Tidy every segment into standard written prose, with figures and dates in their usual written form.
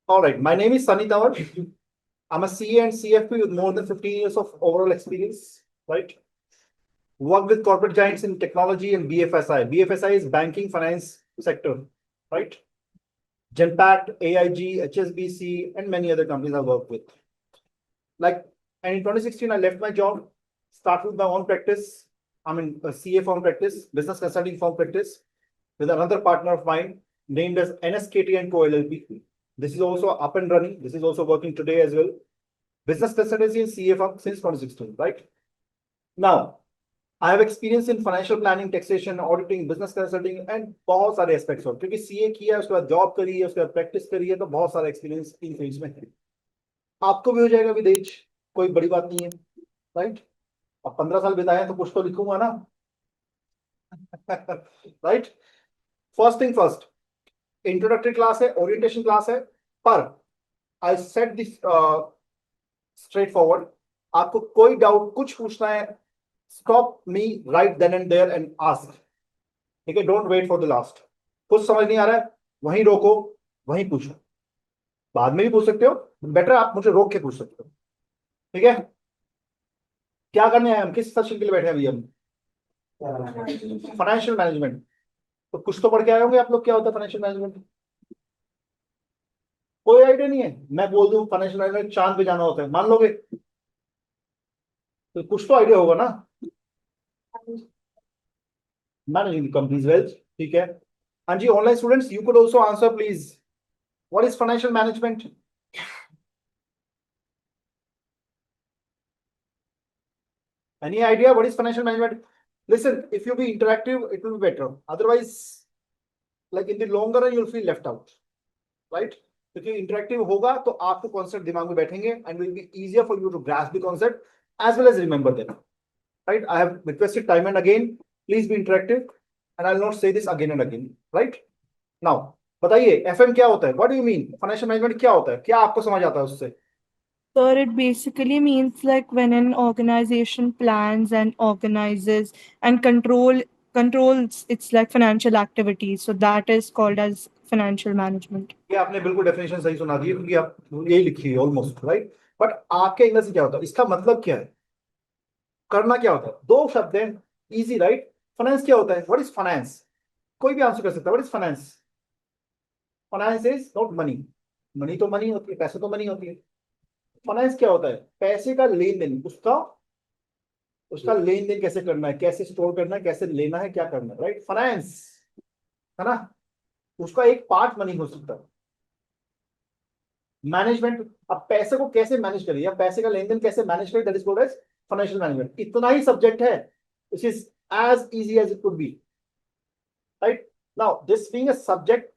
All right, my name is Sunny Tawar. I'm a CA and CFP with more than 15 years of overall experience, right? Work with corporate giants in technology and BFSI. BFSI is banking finance sector, right? Genpact, AIG, HSBC, and many other companies I work with. Like, and in 2016, I left my job, started with my own practice. I'm in a CA firm practice, business consulting firm practice, with another partner of mine named as NSKT and Co LLP. This is also up and running. This is also working today as well. Business consultancy and CA firm since 2016, right? Now, I have experience in financial planning, taxation, auditing, business consulting and बहुत सारे aspects हो क्योंकि CA किया है उसके बाद job करी है उसके बाद प्रैक्टिस करी है तो बहुत सारा एक्सपीरियंस इन फील्ड्स में है आपको भी हो जाएगा विदेश कोई बड़ी बात नहीं है राइट अब 15 साल बिताए तो कुछ तो लिखूंगा ना right first thing first introductory class है ओरिएंटेशन क्लास है पर I set this straightforward आपको कोई डाउट कुछ पूछना है stop me right then and there and ask ठीक है don't wait for the last कुछ समझ नहीं आ रहा है वहीं रोको वहीं पूछो बाद में भी पूछ सकते हो बेटर आप मुझे रोक के पूछ सकते हो ठीक है क्या करने आए हम किस सेशन के लिए बैठे हैं अभी हम फाइनेंशियल मैनेजमेंट तो कुछ तो पढ़ के आए होंगे आप लोग क्या होता है फाइनेंशियल मैनेजमेंट कोई आइडिया नहीं है मैं बोल दूं फाइनेंशियल मैनेजमेंट चांद पे जाना होता है मान लोगे तो कुछ तो आइडिया होगा ना मैनेजिंग कंपनीज वेल्थ ठीक है हाँ जी online students you could also answer please what is financial management any idea what is financial management listen if you be interactive it will be better otherwise like in the longer run you'll feel left out right क्योंकि interactive होगा तो आपको concept दिमाग में बैठेंगे and will be easier for you to grasp the concept as well as remember them right I have requested time and again please be interactive and I'll not say this again and again right now बताइए FM क्या होता है what do you mean financial management क्या होता है क्या आपको समझ आता है उससे Sir, it basically means like when an organization plans and organizes and controls its like financial activities. So that is called as financial management. ये आपने बिल्कुल डेफिनेशन सही सुना दी है क्योंकि आप यही लिखी है ऑलमोस्ट राइट बट आपके अंदर से क्या होता है इसका मतलब क्या है करना क्या होता है दो शब्द हैं इजी राइट फाइनेंस क्या होता है व्हाट इज फाइनेंस कोई भी आंसर कर सकता है what is finance finance is not money money तो मनी होती है पैसे तो मनी होती है फाइनेंस क्या होता है पैसे का लेन देन उसका उसका लेन देन कैसे करना है कैसे स्टोर करना है कैसे लेना है क्या करना है राइट फाइनेंस है ना उसका एक पार्ट मनी हो सकता है मैनेजमेंट अब पैसे को कैसे मैनेज करें या पैसे का लेन देन कैसे मैनेज करें that is called as financial management इतना ही सब्जेक्ट है which is as easy as it could be right now this being a subject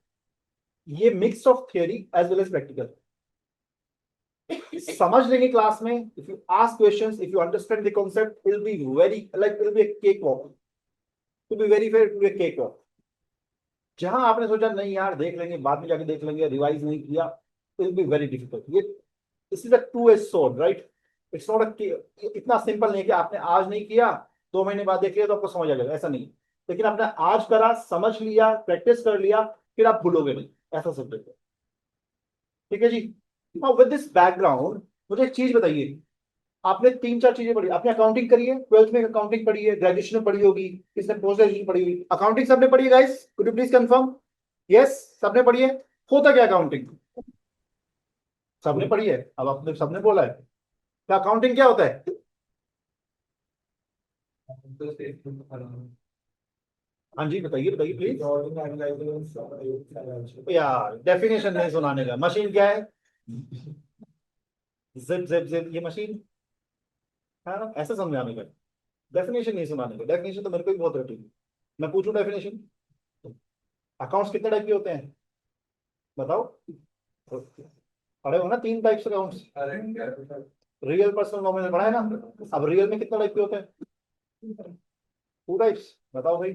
ये mix of theory as well as practical समझ लेंगे क्लास में if you ask questions if you understand the concept it will be very like it will be a cake walk to be very fair to be a cake walk जहां आपने सोचा नहीं यार देख लेंगे बाद में जाके देख लेंगे रिवाइज नहीं किया it will be very difficult ये this is a two edge sword right it's not a इतना सिंपल नहीं है कि आपने आज नहीं किया 2 महीने बाद देख लिया तो आपको समझ आ जाएगा ऐसा नहीं लेकिन आपने आज करा समझ लिया प्रैक्टिस कर लिया फिर आप भूलोगे नहीं ऐसा सब्जेक्ट है ठीक है जी नाउ विद दिस बैकग्राउंड मुझे एक चीज बताइए आपने 3 4 चीजें पढ़ी आपने अकाउंटिंग करी है ट्वेल्थ में अकाउंटिंग पढ़ी है ग्रेजुएशन में पढ़ी होगी किसने पोस्ट ग्रेजुएशन पढ़ी हुई अकाउंटिंग सबने पढ़ी है guys could you please confirm yes सबने पढ़ी है होता क्या अकाउंटिंग सबने पढ़ी है अब आपने सबने बोला है क्या अकाउंटिंग क्या होता है हाँ जी बताइए बताइए प्लीज यार डेफिनेशन नहीं सुनाने का मशीन क्या है जिप जिप जिप ये मशीन है ना ऐसे समझाने का डेफिनेशन नहीं सुनाने का डेफिनेशन तो मेरे को भी बहुत रटी मैं पूछूं डेफिनेशन अकाउंट्स कितने टाइप के होते हैं बताओ पढ़े हो ना 3 types accounts real personal nominal पढ़ा है ना अब रियल में कितने टाइप के होते हैं 2 टाइप्स बताओ भाई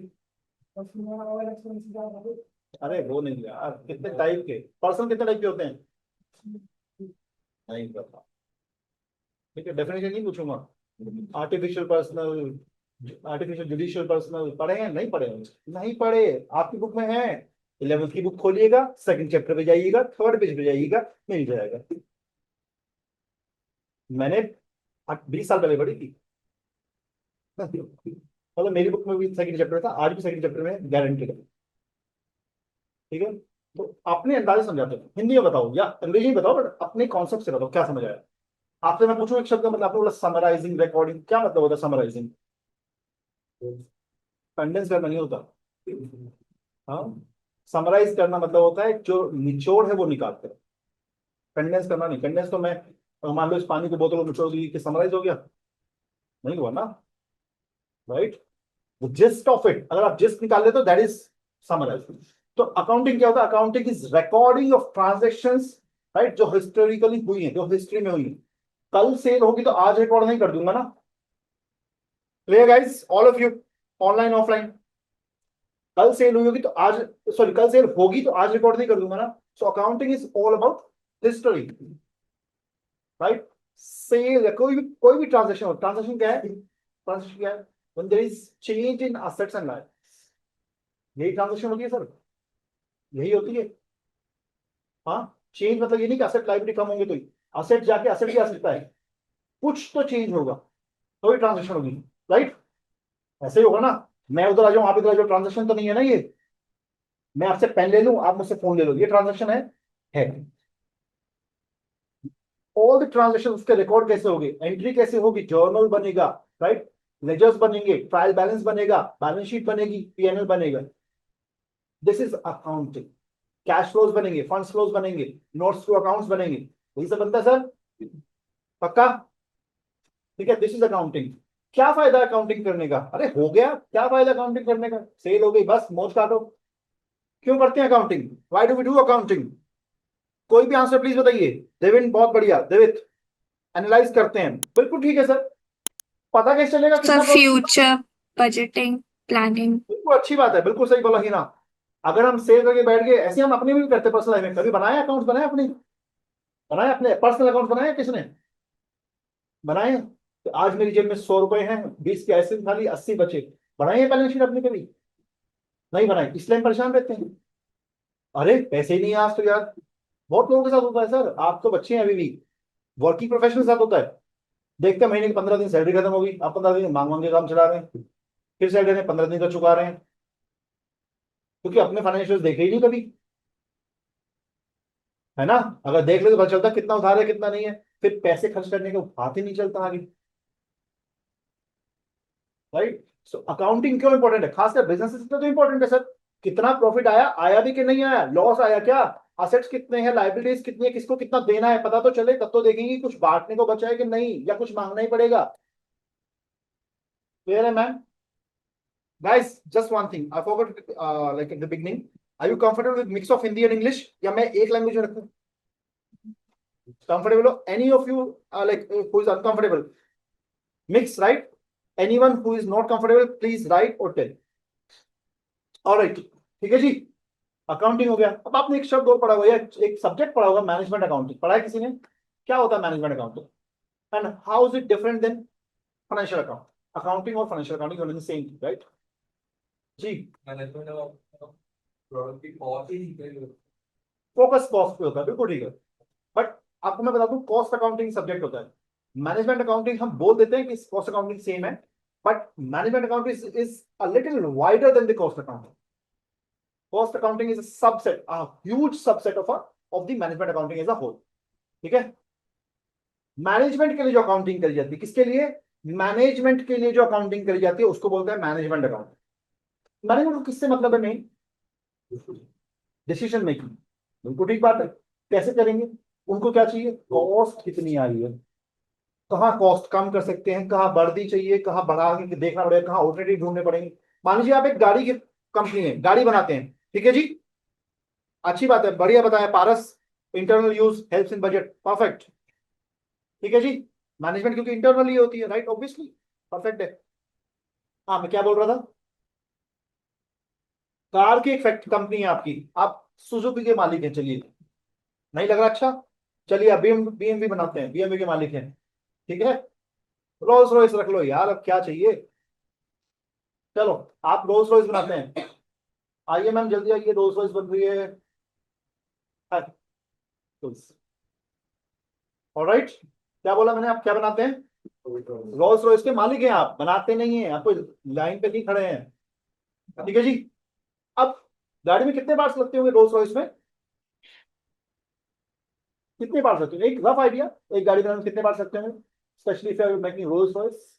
अरे वो नहीं यार कितने टाइप के पर्सन कितने टाइप के होते हैं नहीं पता ठीक है डेफिनेशन नहीं पूछूंगा artificial personal artificial judicial personal पढ़े हैं नहीं पढ़े हैं नहीं पढ़े आपकी बुक में है 11th की बुक खोलिएगा, सेकंड चैप्टर पे जाइएगा, थर्ड पेज पे जाइएगा, मिल जाएगा। मैंने 20 साल पहले पढ़ी थी। मतलब मेरी बुक में भी सेकंड चैप्टर था, आज भी सेकंड चैप्टर में गारंटेड है। ठीक है, तो अपने अंदाज से समझाते हो, हिंदी में बताओ या अंग्रेजी में बताओ, बट अपने कॉन्सेप्ट से बताओ, क्या समझ आया आपसे। मैं पूछूं एक शब्द का मतलब, आपने बोला समराइजिंग रिकॉर्डिंग, क्या मतलब होता है समराइजिंग? कंडेंस करना नहीं होता। हाँ, समराइज करना मतलब होता है जो निचोड़ है वो निकालते हैं। कंडेंस करना नहीं। कंडेंस तो मैं मान लो इस पानी को बोतल में निचोड़ दी कि समराइज हो गया, नहीं हुआ ना, right. the gist of it, अगर आप जिस्ट निकाल ले तो दैट इज समराइज। तो अकाउंटिंग क्या होता है? Accounting is recording of transactions, right, जो हिस्टोरिकली हुई है, जो हिस्ट्री में हुई है। कल सेल होगी तो आज रिकॉर्ड नहीं कर दूंगा ना। Clear guys, all of you, online offline. कल सेल हुई होगी तो आज, सॉरी, कल सेल होगी तो आज रिकॉर्ड नहीं कर दूंगा ना। So accounting is all about history, right. Sale या कोई भी ट्रांजेक्शन हो, ट्रांजेक्शन क्या है? ट्रांजेक्शन क्या है? when there is change in assets and liabilities, यही ट्रांजेक्शन होती है सर, यही होती है। हाँ, चेंज मतलब ये नहीं कि असेट लाइबिलिटी कम होंगे तो ही, असेट जाके असेट भी आ सकता है, कुछ तो चेंज होगा तो ही ट्रांजेक्शन होगी, राइट। ऐसे ही होगा ना, मैं उधर आ जाऊं आप इधर आ जाओ, ट्रांजेक्शन तो नहीं है ना ये। मैं आपसे पेन ले लूं, आप मुझसे फोन ले लो, ये ट्रांजेक्शन है। ऑल द ट्रांजेक्शन, उसके रिकॉर्ड कैसे होगी, एंट्री कैसे होगी, जर्नल बनेगा, राइट, लेजर्स बनेंगे, ट्रायल बैलेंस बनेगा, बैलेंस शीट बनेगी, पीएनएल बनेगा। This is accounting. Cash flows बनेंगे, फंड्स फ्लोज बनेंगे, नोट्स टू अकाउंट्स बनेंगे, यही सब बनता है सर, पक्का? ठीक है, दिस इज अकाउंटिंग। क्या फायदा अकाउंटिंग करने का? अरे हो गया, क्या फायदा अकाउंटिंग करने का? सेल हो गई बस मौज काटो। क्यों करते हैं accounting? Why do we do accounting? कोई भी आंसर प्लीज बताइए। देविन, बहुत बढ़िया देवित। एनालाइज करते हैं, बिल्कुल ठीक है सर। पता कैसे चलेगा सर कितना प्रॉफिट? Future budgeting planning. बिल्कुल अच्छी बात है, बिल्कुल सही बोला ही ना। अगर हम सेल करके बैठ गए, ऐसे हम अपने भी करते पर्सनल लाइफ में, कभी बनाए अकाउंट, बनाए अपने, बनाए अपने पर्सनल अकाउंट, बनाए किसने? बनाए। तो आज मेरी जेब में 100 रुपए हैं, 20 के ऐसे खाली, 80 बचे। बनाए हैं बैलेंस शीट अपने कभी? नहीं बनाए, इसलिए हम परेशान रहते हैं। अरे पैसे ही नहीं है आज तो यार। बहुत लोगों के साथ होता है सर, आप तो बच्चे हैं अभी भी, वर्किंग प्रोफेशनल के साथ होता है। देखते हैं महीने के 15 दिन सैलरी खत्म होगी, आप 15 दिन मांग मांग के काम चला रहे हैं, फिर सैलरी 15 दिन का चुका रहे हैं, क्योंकि अपने फाइनेंशियल देखे ही नहीं कभी, है ना। अगर देख ले तो पता चलता कितना उधार है कितना नहीं है, फिर पैसे खर्च करने का हाथ ही नहीं चलता आगे, राइट। सो अकाउंटिंग क्यों इंपॉर्टेंट है, खासकर बिजनेस तो इंपॉर्टेंट है सर। कितना प्रॉफिट आया, आया भी कि नहीं आया, लॉस आया क्या, असेट्स कितने हैं, लाइबिलिटीज कितनी है, किसको कितना देना है, पता तो चले, तब तो देखेंगे कुछ बांटने को बचा है कि नहीं, या कुछ मांगना ही पड़ेगा। क्लियर है ma'am? Guys, just one thing I forgot, like in the beginning, are you comfortable with mix of Hindi and English, या मैं एक लैंग्वेज में रखूं? कंफर्टेबल हो any of you, like who is uncomfortable? Mix, right? Anyone who is not comfortable please write और tell. Alright, ठीक है जी। Accounting हो गया। अब आपने एक शब्द और पढ़ा होगा या एक सब्जेक्ट पढ़ा होगा, मैनेजमेंट अकाउंटिंग, पढ़ा है किसी ने? क्या होता है management accounting and how is it different than financial account? Accounting और फाइनेंशियल अकाउंटिंग सेम, राइट जी। मैनेजमेंट प्रोडक्ट की कॉस्ट ही फोकस कॉस्ट पे होता है, बिल्कुल ठीक है। बट आपको मैं बता दूं, कॉस्ट अकाउंटिंग सब्जेक्ट होता है। मैनेजमेंट अकाउंटिंग हम बोल देते हैं कि कॉस्ट अकाउंटिंग सेम है, but management accounting is a little wider than the cost accounting. Cost accounting is a subset, a huge subset of the management accounting as a whole. ठीक है, management के लिए जो अकाउंटिंग करी जाती है, किसके लिए? मैनेजमेंट के लिए जो अकाउंटिंग करी जाती है उसको बोलते हैं मैनेजमेंट अकाउंटिंग। मैनेजमेंट को किससे मतलब है? नहीं, डिसीजन मेकिंग, बिल्कुल ठीक बात है। कैसे करेंगे? उनको क्या चाहिए, कॉस्ट कितनी आ रही है, कहाँ कॉस्ट कम कर सकते हैं, कहाँ बढ़ती चाहिए, कहाँ बढ़ा के देखना पड़ेगा, कहाँ ऑल्टरनेटिव ढूंढने पड़ेंगे। मान लीजिए आप एक गाड़ी की कंपनी है, गाड़ी बनाते हैं, ठीक है जी, अच्छी बात है, बढ़िया बताया Paras. Internal use helps in budget, perfect, ठीक है जी। मैनेजमेंट क्योंकि इंटरनली होती है, राइट, ऑब्वियसली, परफेक्ट है। हाँ, मैं क्या बोल रहा था, कार की एक फैक्ट कंपनी है आपकी, आप सुजुकी के मालिक हैं, चलिए, नहीं लग रहा अच्छा? चलिए आप बीएमवी बनाते हैं, बीएमवी के मालिक हैं, ठीक है। रोल्स रॉयस रख लो यार, अब क्या चाहिए। चलो, आप रोल्स रॉयस बनाते हैं, आइए मैम जल्दी आइए, रोल्स रॉयस बन रही है। ऑलराइट, क्या बोला मैंने, आप क्या बनाते हैं? रोल्स रॉयस के मालिक हैं आप, बनाते नहीं हैं, आपको लाइन पे नहीं खड़े हैं। ठीक है जी। अब गाड़ी में कितने पार्ट्स लगते होंगे रोल्स रॉयस में? कितने पार्ट्स लगते हैं, एक रफ आइडिया, एक गाड़ी बनाने में कितने पार्ट्स लगते हैं, specially if you are making Rolls Royce?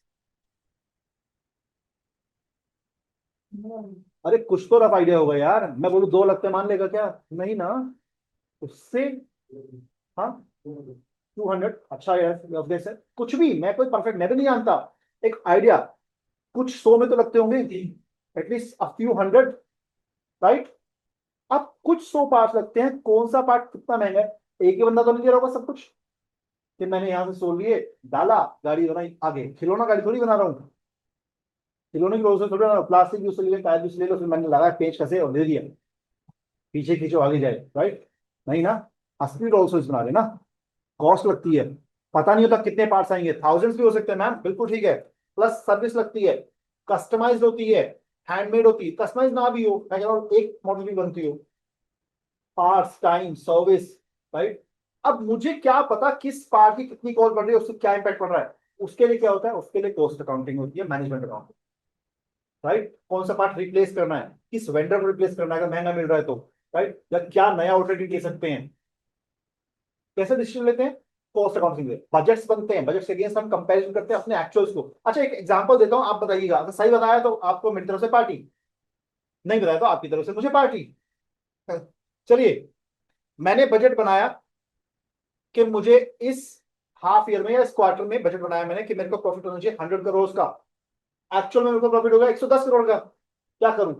अरे कुछ तो रफ आइडिया होगा यार, मैं बोलूं दो लगते हैं, मान लेगा क्या? नहीं ना, उससे। हाँ, 200, अच्छा यार रफ गेस है, कुछ भी, मैं कोई परफेक्ट मैं भी नहीं जानता, एक आइडिया, कुछ सौ में तो लगते होंगे, at least a few hundred, right? अब कुछ सौ पार्ट लगते हैं, कौन सा पार्ट कितना महंगा है? एक ही बंदा तो नहीं दे रहा होगा सब कुछ, कि मैंने यहां से सौ लिए, डाला, गाड़ी बनाई, आगे खिलौना गाड़ी थोड़ी बना रहा हूँ, खिलौने की रोल से थोड़ी बना रहा हूँ, प्लास्टिक यूज ले, टायर यूज ले लो, फिर मैंने लगाया पेच कसे और दे दिया, पीछे खींचो आगे जाए, राइट? नहीं ना, असली रोल्स रॉयस बना रहे ना, कॉस्ट लगती है, पता नहीं होता कितने पार्ट्स आएंगे, थाउजेंड्स भी हो सकते हैं मैम, बिल्कुल ठीक है, प्लस सर्विस लगती है, कस्टमाइज होती है, हैंडमेड होती है, कस्टमाइज ना भी हो, मैं कह रहा हूँ एक मॉडल भी बनती हो, पार्ट्स, टाइम, सर्विस, राइट? अब मुझे क्या पता किस पार्ट की कितनी कॉस्ट बढ़ रही है, उससे क्या इंपैक्ट पड़ रहा है, उसके लिए क्या होता है, उसके लिए कॉस्ट अकाउंटिंग होती है, मैनेजमेंट अकाउंटिंग, राइट? कौन सा पार्ट रिप्लेस करना है, किस वेंडर को रिप्लेस करना है अगर महंगा मिल रहा है तो, राइट? या क्या नया ऑल्टरनेटिव ले सकते हैं, कैसे डिसीजन लेते हैं? कॉस्ट अकाउंटिंग में बजट्स बनते हैं, बजट के अगेंस्ट हम कंपैरिजन करते हैं अपने एक्चुअल्स को। अच्छा एक एग्जांपल देता हूं, आप बताइएगा, अगर सही बताया तो आपको मेरी तरफ से पार्टी, नहीं बताया तो आपकी तरफ से मुझे पार्टी। चलिए, मैंने बजट बनाया कि मुझे इस हाफ ईयर में या इस क्वार्टर में बजट बनाया मैंने कि मेरे को प्रॉफिट होना चाहिए 100 करोड़ का, एक्चुअल में मेरे को प्रॉफिट होगा 110 करोड़ का, क्या करूं?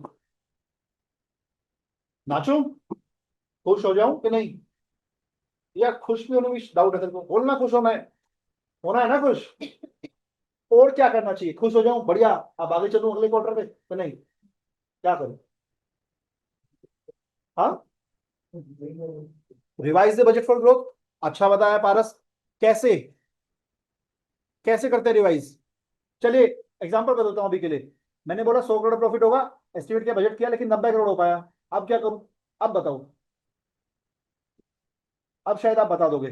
नाचूं, खुश हो जाऊं कि नहीं? या खुश भी होने में डाउट है तेरे को, बोलना खुश होना है ना खुश, और क्या करना चाहिए? खुश हो जाऊं, बढ़िया, अब आगे चलूं अगले क्वार्टर पे तो नहीं, क्या करूं? हाँ, revise the budget for growth, अच्छा बताया पारस, कैसे कैसे करते हैं रिवाइज? चलिए एग्जांपल बताता हूं अभी के लिए, मैंने बोला 100 करोड़ प्रॉफिट होगा, एस्टिमेट किया, बजट किया, लेकिन 90 करोड़ हो पाया, अब क्या करूं? अब बताओ, अब शायद आप बता दोगे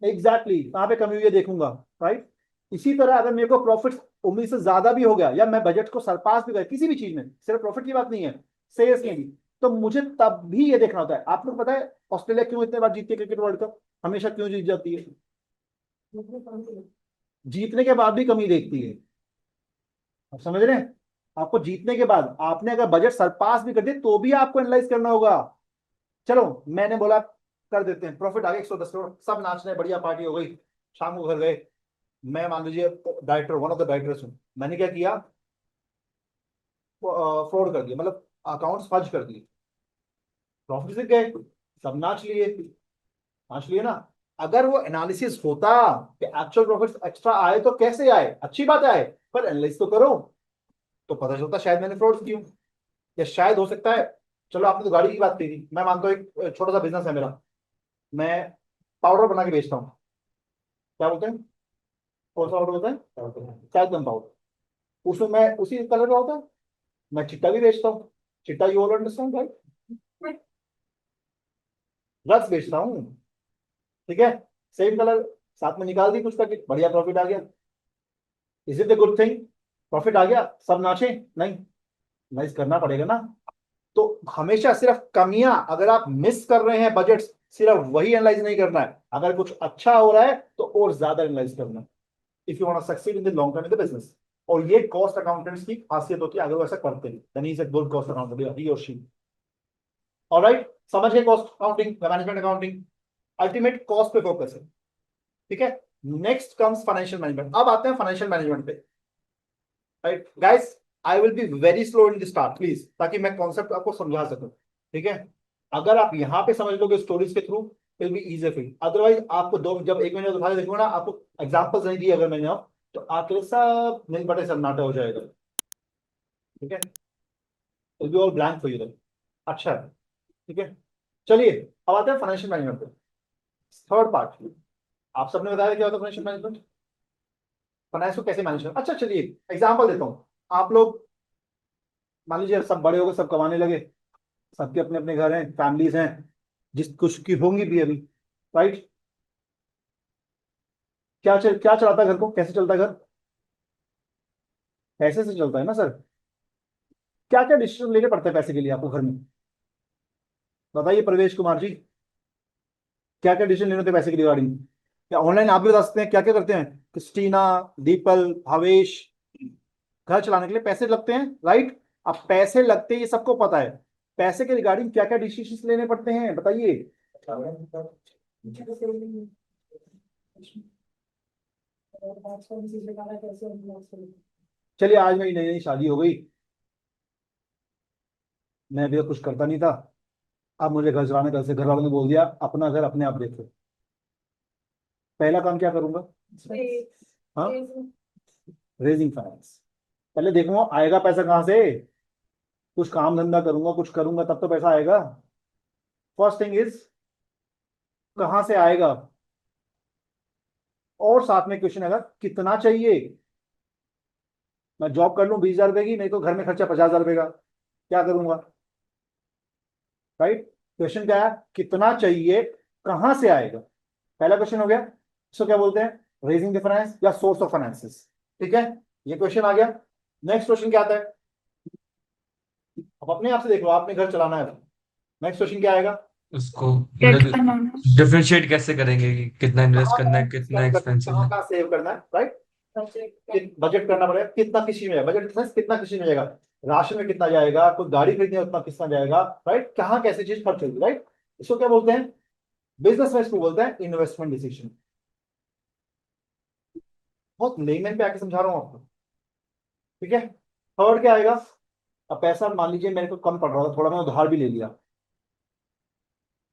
एग्जैक्टली कहां पे कमी हुई है, देखूंगा, राइट? इसी तरह अगर मेरे को प्रॉफिट उम्मीद से ज्यादा भी हो गया, या मैं बजट को सरपास भी गया किसी भी चीज में, सिर्फ प्रॉफिट की बात नहीं है, सेल्स में भी, तो मुझे तब भी ये देखना होता है। आप लोग पता है ऑस्ट्रेलिया क्यों इतने बार जीतती है क्रिकेट वर्ल्ड कप, हमेशा क्यों जीत जाती है? जीतने के बाद भी कमी देखती है, आप समझ रहे हैं? आपको जीतने के बाद आपने अगर बजट सरपास भी कर दिया तो भी आपको एनालाइज करना होगा। चलो मैंने बोला कर देते हैं, प्रॉफिट आ गया 110 करोड़, सब नाचने, बढ़िया पार्टी हो गई, शाम को घर गए, मैं मान लीजिए director, one of the directors हूँ, मैंने क्या किया, फ्रॉड कर दिया, मतलब अकाउंट्स फर्ज कर दिए, प्रॉफिट से गए, सब नाच लिए ना। अगर वो एनालिसिस होता कि एक्चुअल प्रॉफिट्स एक्स्ट्रा आए तो कैसे आए, अच्छी बात आए, पर एनालिसिस तो करो, तो पता चलता शायद मैंने फ्रॉड किया, या शायद हो सकता है, चलो आपने तो गाड़ी की बात की थी, मैं मानता हूँ एक छोटा सा बिजनेस है मेरा, मैं पाउडर बना के बेचता हूँ, क्या बोलते हैं, कौन सा पाउडर होता है, कैल्शियम पाउडर, उसमें मैं उसी कलर का होता है, मैं चिट्टा भी बेचता हूँ, चिट्टा, you all understand right? Drugs बेचता हूँ, ठीक है, सेम कलर, साथ में निकाल दी कुछ पैकेट, बढ़िया प्रॉफिट आ गया, is it the good thing? Profit आ गया, सब नाचे? नहीं, नाइस करना पड़ेगा ना। तो हमेशा सिर्फ कमियां अगर आप मिस कर रहे हैं बजट, सिर्फ वही एनालाइज नहीं करना है, अगर कुछ अच्छा हो रहा है तो और ज्यादा एनालाइज करना है, if you want to succeed in the long term in the business. और ये कॉस्ट अकाउंटेंट्स की खासियत होती है, अगर वो ऐसा करते हैं then he is a good cost accountant, he और शी। ऑलराइट, समझ गए cost accounting, management accounting, ultimate cost पे फोकस है, ठीक है? नेक्स्ट कम्स फाइनेंशियल मैनेजमेंट, अब आते हैं फाइनेंशियल मैनेजमेंट पे, right guys? I will be very slow in the start please, ताकि मैं कॉन्सेप्ट आपको समझा सकूं, ठीक है? अगर आप यहाँ पे समझ लोगे स्टोरीज के through, will be easy for you, otherwise आपको दो, जब एक महीने उठा के देखूंगा ना, आपको एग्जांपल्स नहीं दिए अगर मैंने अब, तो आपके लिए सब नहीं बटे सन्नाटा हो जाएगा, ठीक है? Will be all blank for you, अच्छा, ठीक है? चलिए अब आते हैं फाइनेंशियल मैनेजमेंट पे, थर्ड पार्ट। आप सबने बताया क्या होता है फाइनेंशियल मैनेजमेंट, फाइनेंस को कैसे मैनेज करना। अच्छा चलिए एग्जांपल देता हूँ, आप लोग मान लीजिए सब बड़े हो गए, सब कमाने लगे, सबके अपने अपने घर हैं, फैमिलीज हैं, जिस कुछ की होंगी भी अभी, राइट? क्या चलाता है घर को, कैसे चलता है घर? पैसे से चलता है ना सर। क्या क्या डिसीजन लेने पड़ते हैं पैसे के लिए आपको घर में? बताइए प्रवेश कुमार जी, क्या क्या डिसीजन लेने होते हैं पैसे के रिगार्डिंग? क्या ऑनलाइन आप भी बता सकते हैं क्या क्या करते हैं? क्रिस्टीना, दीपल, भावेश, घर चलाने के लिए पैसे लगते हैं, राइट? अब पैसे लगते हैं, ये सबको पता है। पैसे के रिगार्डिंग क्या क्या डिसीजन लेने पड़ते हैं, बताइए। चलिए, आज मेरी नई नई शादी हो गई, मैं भी तो कुछ करता नहीं था, अब मुझे घर चलाने, घर से घर वालों ने बोल दिया अपना घर अपने आप देखो। पहला काम क्या करूंगा? हाँ, रेजिंग फाइनेंस। पहले देखूंगा आएगा पैसा कहाँ से, कुछ काम धंधा करूंगा, कुछ करूंगा तब तो पैसा आएगा। फर्स्ट थिंग इज कहाँ से आएगा, और साथ में क्वेश्चन आएगा कितना चाहिए। मैं जॉब कर लूं 20,000 रुपए की, मेरे को घर में खर्चा 50,000 रुपए का, क्या करूंगा? राइट? क्वेश्चन क्या है, कितना चाहिए, कहां से आएगा। पहला क्वेश्चन हो गया, इसको क्या बोलते हैं, रेजिंग द फाइनेंस या सोर्स ऑफ फाइनेंसेस। ठीक है, ये क्वेश्चन आ गया। नेक्स्ट क्वेश्चन क्या आता है, अब अपने आप से देख लो, आपने घर चलाना है। नेक्स्ट क्वेश्चन क्या आएगा, उसको डेट मतलब बनाना। डिफरेंशिएट कैसे करेंगे कि कितना इन्वेस्ट करना है, कितना एक्सपेंसिव कहाँ है। कहाँ सेव करना है, राइट? बजट करना पड़ेगा, कितना किसी में जाएगा, बजट कितना किसी में जाएगा, राशन में कितना जाएगा, कोई गाड़ी खरीदने में उतना कितना जाएगा, राइट? कहाँ कैसी चीज खर्च होगी, राइट? इसको क्या बोलते हैं, बिजनेस में इसको बोलते हैं इन्वेस्टमेंट डिसीजन। बहुत लेमन पे आके समझा रहा हूँ आपको, ठीक है? थर्ड क्या आएगा, अब पैसा मान लीजिए मेरे को कम पड़ रहा था, थोड़ा मैं उधार भी ले लिया,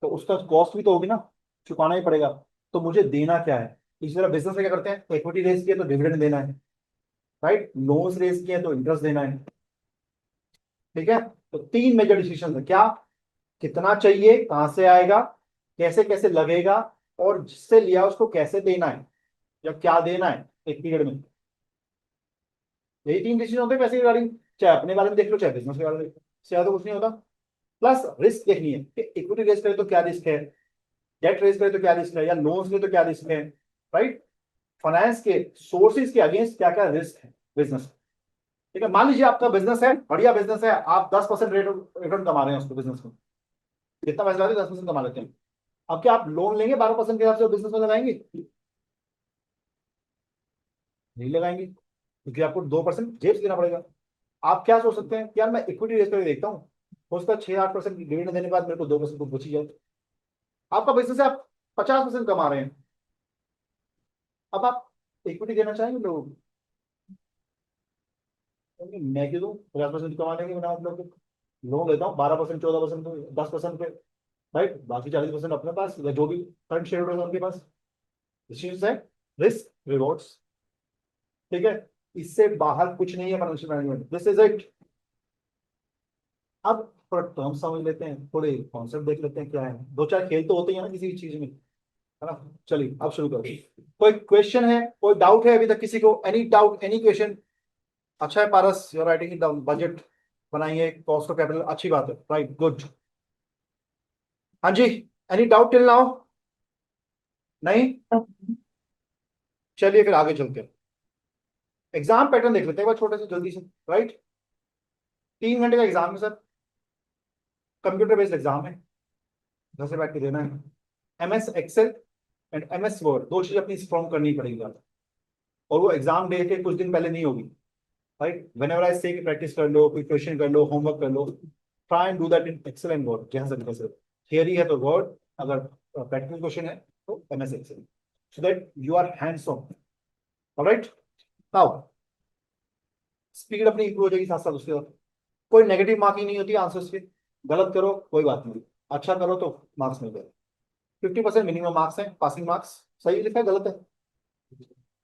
तो उसका कॉस्ट भी तो होगी ना, चुकाना ही पड़ेगा। तो मुझे देना क्या है, इसी तरह बिजनेस में क्या करते हैं, इक्विटी रेस किया तो डिविडेंड देना है, राइट? लोन्स रेस किया तो इंटरेस्ट देना है। ठीक है, तो तीन मेजर डिसीजन है, क्या, कितना चाहिए, कहां से आएगा, कैसे कैसे लगेगा, और जिससे लिया उसको कैसे देना है या क्या देना है एक पीरियड में। यही तीन डिसीजन होते हैं पैसे रिगार्डिंग, चाहे अपने बारे में देख लो चाहे बिजनेस के बारे में, इससे ज्यादा कुछ नहीं होता। प्लस रिस्क देखनी है कि इक्विटी रेस करे तो क्या रिस्क है, डेट रेस करे तो क्या रिस्क है, या लोन्स ले तो क्या रिस्क है, राइट? फाइनेंस के सोर्सेज के अगेंस्ट क्या क्या रिस्क है बिजनेस। ठीक है, मान लीजिए आपका बिजनेस है, बढ़िया बिजनेस है, आप 10% रेट रिटर्न कमा रहे हैं उसको बिजनेस में, कितना पैसा लगाते हैं, 10% कमा लेते हैं। अब क्या आप लोन लेंगे 12% के हिसाब से बिजनेस में लगाएंगे? नहीं लगाएंगे, क्योंकि आपको 2% जेब से देना पड़ेगा। आप क्या सोच सकते हैं कि यार मैं इक्विटी रेस करके देखता हूँ, हो सकता है 6-8% डिविडेंड देने के बाद मेरे को 2% कुछ बची जाए। आपका बिजनेस है, आप 50% कमा रहे हैं, अब आप इक्विटी देना चाहेंगे लोगों को? मैं क्यों दूं, 50% कमा लेंगे बिना मतलब के। लोन लेता हूँ 12%, 14%, 10% पे, राइट? बाकी 40% अपने पास या जो भी करंट शेयर होल्डर है उनके पास। इस चीज है रिस्क रिवॉर्ड्स। ठीक है, इससे बाहर कुछ नहीं है financial management, this is it. अब थोड़ा टर्म समझ लेते हैं, थोड़े कॉन्सेप्ट देख लेते हैं क्या है, दो चार खेल तो होते ही है ना किसी भी चीज में, है ना? चलिए अब शुरू करो। कोई क्वेश्चन है, कोई डाउट है अभी तक किसी को, एनी डाउट, एनी क्वेश्चन? अच्छा है Paras, you're writing it down, budget बनाइए, कॉस्ट ऑफ कैपिटल, अच्छी बात है, राइट, गुड। हाँ जी, एनी डाउट टिल नाउ? नहीं? चलिए फिर आगे चलते हैं, एग्जाम पैटर्न देख लेते हैं एक बार छोटे से जल्दी से, राइट? 3 घंटे का एग्जाम है सर, कंप्यूटर बेस्ड एग्जाम है, घर से बैठ के देना है। MS Excel and MS Word, दो चीज अपनी स्ट्रॉन्ग करनी पड़ेगी, और वो एग्जाम डे के कुछ दिन पहले नहीं होगी, राइट? व्हेनेवर आई से प्रैक्टिस कर लो, कोई क्वेश्चन कर लो, होमवर्क कर लो, try and do that in Excel and Word, जहां से कैसे। थियरी है तो वर्ड, अगर प्रैक्टिकल क्वेश्चन है तो MS Excel, so that you are hands on. Alright, now speed अपनी इंप्रूव हो जाएगी साथ साथ उसके बाद। कोई नेगेटिव मार्किंग नहीं होती आंसर्स के, गलत करो कोई बात नहीं, अच्छा करो तो मार्क्स मिल जाए। 50% मिनिमम मार्क्स है, पासिंग मार्क्स। सही लिखा है गलत है,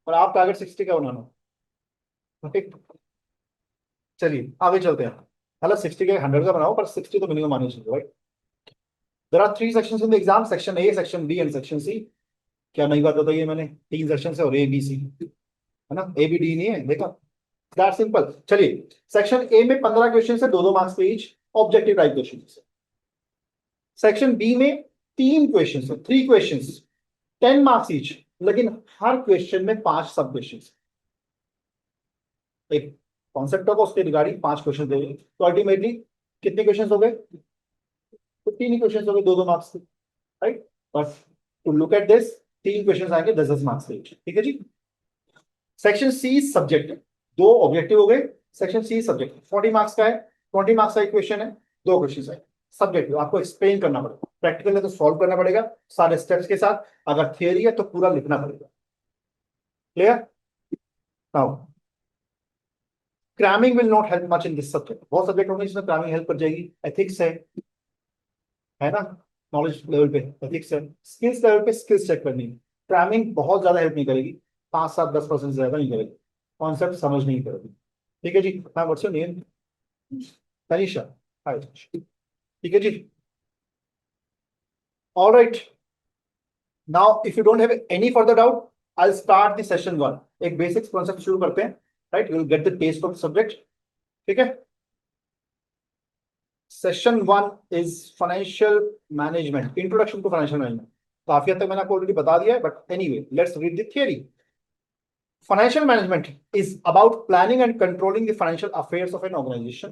और आप टारगेट 60 का बनाना, ठीक? चलिए आगे चलते हैं, मतलब 60 के 100 का बनाओ, पर 60 तो मिनिमम आनी चाहिए, right? There are 3 sections in the exam, section A, section B and section C. क्या नई बात बताइए मैंने, 3 सेक्शन है और A B C, है ना? A B D नहीं है, देखा? That simple. चलिए, सेक्शन ए में 15 क्वेश्चन है, 2-2 मार्क्स पे ईच, ऑब्जेक्टिव टाइप क्वेश्चन है। सेक्शन बी में 3 क्वेश्चन है, 3 क्वेश्चन, 10 मार्क्स ईच, लेकिन हर क्वेश्चन में 5 सब क्वेश्चन। एक कॉन्सेप्ट होगा, उसके रिगार्डिंग 5 क्वेश्चन देंगे, तो अल्टीमेटली कितने क्वेश्चन हो गए? 15 ही क्वेश्चन हो गए, 2-2 मार्क्स के, right? But to look at this, 3 question आएंगे 10-10 मार्क्स के, ठीक है जी। सेक्शन सी सब्जेक्ट, 2 ऑब्जेक्टिव हो गए। सेक्शन सी सब्जेक्ट 40 मार्क्स का है, 20 मार्क्स का एक क्वेश्चन है, 2 क्वेश्चन है। सब्जेक्ट आपको एक्सप्लेन करना पड़ेगा, प्रैक्टिकल है तो सॉल्व करना पड़ेगा सारे स्टेप्स के साथ, अगर थियरी है तो पूरा लिखना पड़ेगा। Clear? Now cramming will not help much in this subject. बहुत सब्जेक्ट होंगे जिसमें क्रैमिंग हेल्प कर जाएगी। एथिक्स है ना, नॉलेज लेवल पे एथिक्स है। स्किल्स लेवल पे स्किल्स चेक करनी है। क्रैमिंग बहुत ज्यादा हेल्प नहीं करेगी, 5-7-10% से ज्यादा नहीं करेगी, कॉन्सेप्ट समझ नहीं करेगी। ठीक है जी। मैं what's your name? Tanisha. Hi. ठीक है जी। All right, now if you don't have any further doubt, I will start the session 1। एक बेसिक कॉन्सेप्ट शुरू करते हैं, right? You will get the test of subject, ठीक है। Session 1 is financial management, introduction to financial management. काफी हद तक मैंने आपको ऑलरेडी बता दिया है, but anyway let's read the theory. Financial management is about planning and controlling the financial affairs of an organization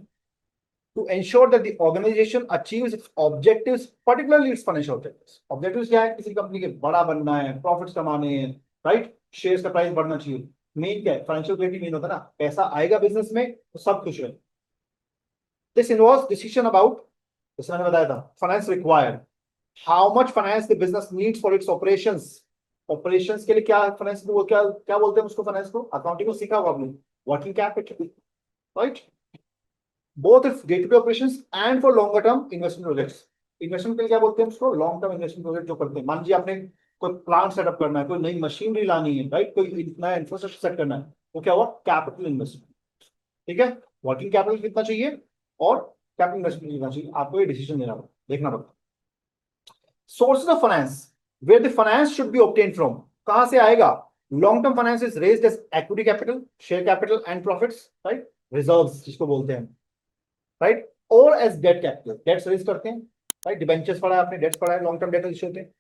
to ensure that the organization achieves its objectives, particularly its financial objectives. Objectives क्या है? किसी company के बड़ा बनना है, profits कमाने हैं, right? Shares का प्राइस बढ़ना चाहिए। मेन क्या है? फाइनेंशियल क्वालिटी मेन होता है ना, पैसा आएगा बिजनेस में तो सब खुश है। This involves decision about, जैसे मैंने बताया था, finance required, how much finance the business needs for its operations. Operations के लिए क्या फाइनेंस को, वो क्या क्या बोलते हैं उसको, फाइनेंस को अकाउंटिंग को सीखा होगा आपने, working capital, right? Both day to day operations and for longer term investment projects. Investment के लिए क्या बोलते हैं उसको? लॉन्ग टर्म इन्वेस्टमेंट प्रोजेक्ट जो करते हैं। मान लीजिए आपने कोई प्लांट सेटअप करना है, कोई नई मशीनरी लानी है, राइट? कोई नया इंफ्रास्ट्रक्चर सेट करना है, वो क्या हुआ? कैपिटल इन्वेस्टमेंट, ठीक है। वर्किंग कैपिटल कितना चाहिए और कैपिटल इन्वेस्टमेंट कितना चाहिए, आपको ये डिसीजन देना पड़ता, देखना पड़ता। Sources of finance, where the finance should be obtained from, कहां से आएगा? Long term finance is raised as equity capital, share capital and profits, right? Reserves जिसको बोलते हैं, राइट? और as debt capital, debts raise करते हैं, राइट? डिबेंचर्स पढ़ा है आपने, डेट्स पढ़ा है, लॉन्ग टर्म डेट इश्यू होते हैं।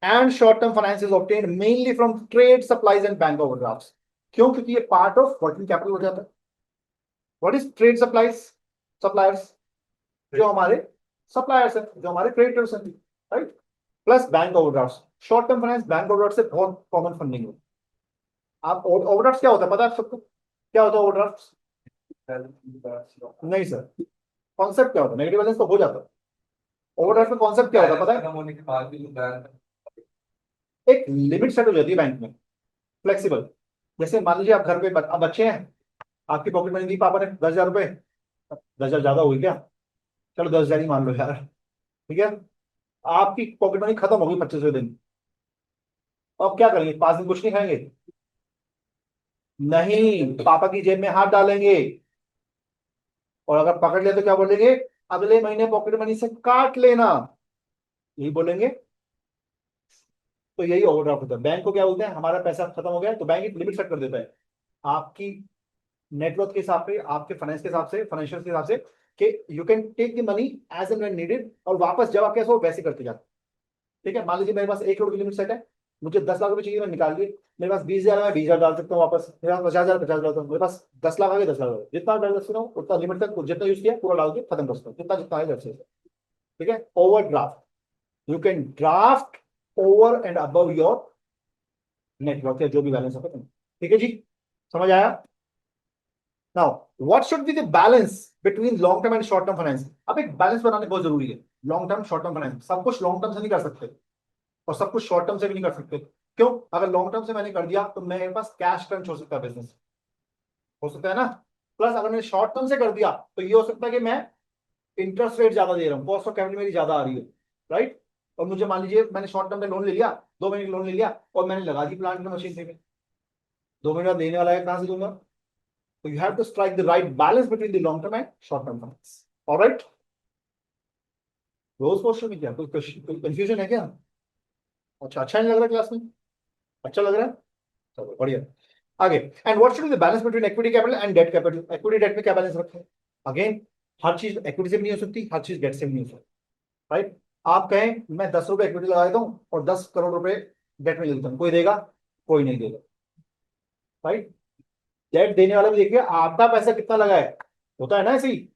And short term finance is obtained mainly from trade supplies and bank overdrafts. क्यों? क्योंकि ये पार्ट ऑफ वर्किंग कैपिटल हो जाता है। What is trade supplies? Suppliers जो हमारे सप्लायर्स हैं, जो हमारे क्रेडिटर्स हैं, right? Plus bank overdrafts. Short term finance bank overdraft से बहुत कॉमन फंडिंग है। आप ओवरड्राफ्ट क्या होता है पता है सबको? क्या होता है ओवरड्राफ्ट? नहीं सर, कॉन्सेप्ट क्या होता है? नेगेटिव बैलेंस तो हो जाता है। ओवरड्राफ्ट में कॉन्सेप्ट क्या होता है पता है? खत्म होने के बाद भी बैंक एक लिमिट सेट हो जाती है बैंक में, फ्लेक्सिबल। जैसे मान लीजिए आप घर पे अब बच्चे हैं, आपकी पॉकेट मनी दी पापा ने 10,000 रुपए, 10,000 ज्यादा हुई क्या? चलो 10,000 ही मान लो यार, ठीक है। आपकी पॉकेट मनी खत्म होगी 25वें दिन, अब क्या करेंगे? 5 दिन कुछ नहीं खाएंगे? नहीं, पापा की जेब में हाथ डालेंगे, और अगर पकड़ ले तो क्या बोलेंगे? अगले महीने पॉकेट मनी से काट लेना, यही बोलेंगे। तो यही ओवरड्राफ्ट होता है। बैंक को क्या बोलते हैं? हमारा पैसा खत्म हो गया तो बैंक एक लिमिट सेट कर देता है आपकी नेटवर्थ के हिसाब से, आपके फाइनेंस के हिसाब से, फाइनेंशियल के हिसाब से, कि you can take the money as and when needed, और वापस जब आप कैसे हो वैसे करते जाते, ठीक है। मान लीजिए मेरे पास 1 करोड़ की लिमिट सेट है, मुझे 10 लाख रुपए चाहिए, मैं निकाल लिए, मेरे पास 20,000 है, मैं 20,000 डाल सकता हूँ वापस, मेरे पास 50,000 50,000 डालता हूँ, मेरे पास 10 लाख आ गए, 10 लाख आ गए, जितना डाल सकता हूँ उतना लिमिट तक, जितना यूज किया पूरा डाल के खत्म कर सकता हूँ, जितना जितना है घर से, ठीक है। Over draft, you can draft over and above your network या जो भी बैलेंस है, ठीक है जी। समझ आया? Now what should be the balance between long term and short term finance? अब एक बैलेंस बनाने बहुत जरूरी है। Long term short term finance, सब कुछ लॉन्ग टर्म से नहीं कर सकते और सब कुछ शॉर्ट टर्म से भी नहीं कर सकते। क्यों? अगर लॉन्ग टर्म से मैंने कर दिया तो मेरे पास कैश क्रंच हो सकता है, बिजनेस हो सकता है ना। प्लस अगर मैंने शॉर्ट टर्म से कर दिया तो ये हो सकता है कि मैं इंटरेस्ट रेट ज्यादा दे रहा हूँ, कॉस्ट ऑफ कैपिटल मेरी ज्यादा आ रही है, राइट? और मुझे मान लीजिए मैंने शॉर्ट टर्म में लोन ले लिया, 2 महीने लोन ले लिया, और मैंने लगा दी प्लांट में मशीन पे, 2 महीने बाद देने वाला है, कहां से दूंगा? तो you have to strike the right balance between the long term and short term finance. Alright, रोज क्वेश्चन में क्या कोई कंफ्यूजन है क्या? अच्छा नहीं लग रहा क्लास में? अच्छा लग रहा है, चलो बढ़िया। आगे, and what should be the balance between equity capital and debt capital, equity debt में क्या बैलेंस रखें? अगेन, हर चीज इक्विटी से भी नहीं हो सकती, हर चीज डेट से भी नहीं हो सकती, राइट? आप कहें मैं 10 रुपए इक्विटी लगा देता हूं और 10 करोड़ रुपए डेट में देता हूं, कोई देगा? कोई नहीं देगा, राइट? डेट देने वाला भी देखिए आपका पैसा कितना लगा है, होता है ना ऐसे ही,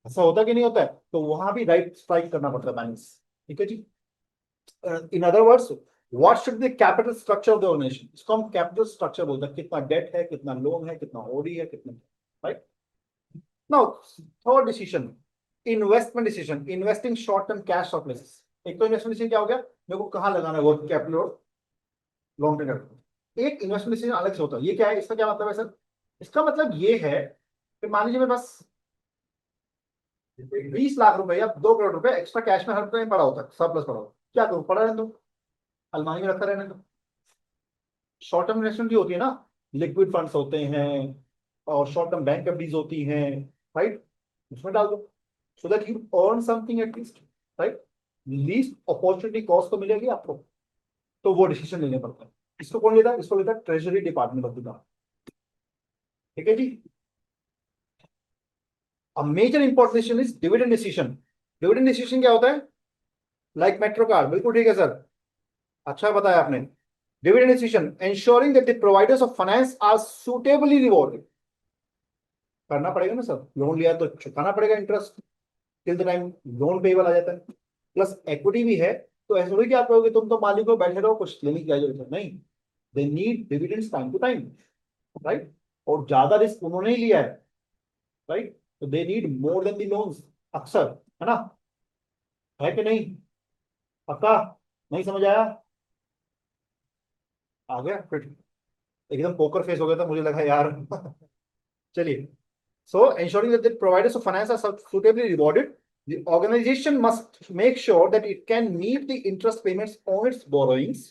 ऐसा होता कि नहीं होता है? तो वहां भी राइट स्ट्राइक करना पड़ता है बैलेंस, ठीक है जी? In other words, what should be capital structure of the organisation, इसको हम कैपिटल स्ट्रक्चर बोलते हैं, कितना डेट है, कितना लोन है, कितना ओडी है, कितना, right? Now third decision, investment decision, investing short term cash surpluses. एक तो इन्वेस्टमेंट डिसीजन क्या हो गया, मेरे को कहां लगाना है वर्किंग कैपिटल और लॉन्ग टर्म कैपिटल। एक इन्वेस्टमेंट डिसीजन अलग से होता है, ये क्या है, इसका क्या मतलब है सर? इसका मतलब ये है कि मान लीजिए मेरे पास 20 लाख रुपए या 2 करोड़ रुपए एक्स्ट्रा कैश में हर टाइम पड़ा होता है, सरप्लस पड़ा होता है, क्या करूं? पड़ा रहने दो, अलमारी में रखा रहने दो। शॉर्ट टर्म इन्वेस्टमेंट भी होती है ना, लिक्विड फंड्स होते हैं और शॉर्ट टर्म बैंक एफडीज होती हैं, राइट? उसमें डाल दो सो that you earn something at least, right? Least opportunity cost तो मिलेगी आपको, तो वो डिसीजन लेने पड़ता है। इसको कौन लेता है? इसको लेता है treasury department of the government, ठीक है जी? A major important decision is dividend decision. Dividend decision क्या होता है? Like मेट्रो कार्ड, बिल्कुल ठीक है सर, अच्छा बताया आपने। Dividend decision ensuring that the providers of finance are suitably rewarded. करना पड़ेगा ना सर, लोन लिया तो चुकाना पड़ेगा interest till the time loan payable आ जाता है, प्लस इक्विटी भी है, तो ऐसा नहीं कि आप कहोगे तुम तो मालिक हो बैठे रहो कुछ लेने की जरूरत है, नहीं, they need dividends time to time, right? और ज्यादा रिस्क उन्होंने ही लिया है, राइट? तो they need more than the loans अक्सर, है ना? है कि नहीं? पक्का? नहीं समझ आया? आ गया फिर, एकदम पोकर फेस हो गया था, मुझे लगा यार चलिए, so ensuring that the providers of finance are suitably rewarded, the organization must make sure that it can meet the interest payments on its borrowings,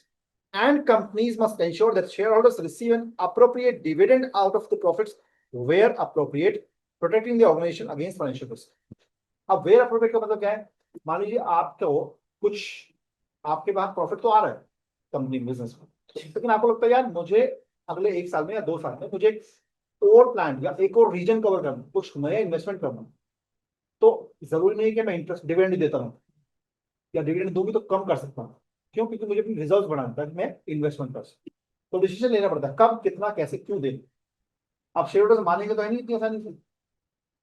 and companies must ensure that shareholders receive an appropriate dividend out of the profits where appropriate, protecting the organization against financial risk. अब where appropriate का मतलब क्या है? मान लीजिए आपको कुछ, आपके पास प्रॉफिट तो आ रहा है कंपनी बिजनेस में, लेकिन आपको लगता है यार मुझे अगले 1 साल में या 2 साल में मुझे और प्लान या एक और रीजन कवर करना, कुछ नया इन्वेस्टमेंट करना, तो जरूरी नहीं कि मैं इंटरेस्ट डिविडेंड ही देता हूँ, या डिविडेंड दूंगी तो कम कर सकता हूँ, क्यों? क्योंकि मुझे अपनी रिजर्व बढ़ाना था कि मैं इन्वेस्टमेंट कर सकूँ, तो डिसीजन लेना पड़ता है कब, कितना, कैसे, क्यों देना। आप शेयर होल्डर्स मानेंगे तो है नहीं इतनी आसानी से,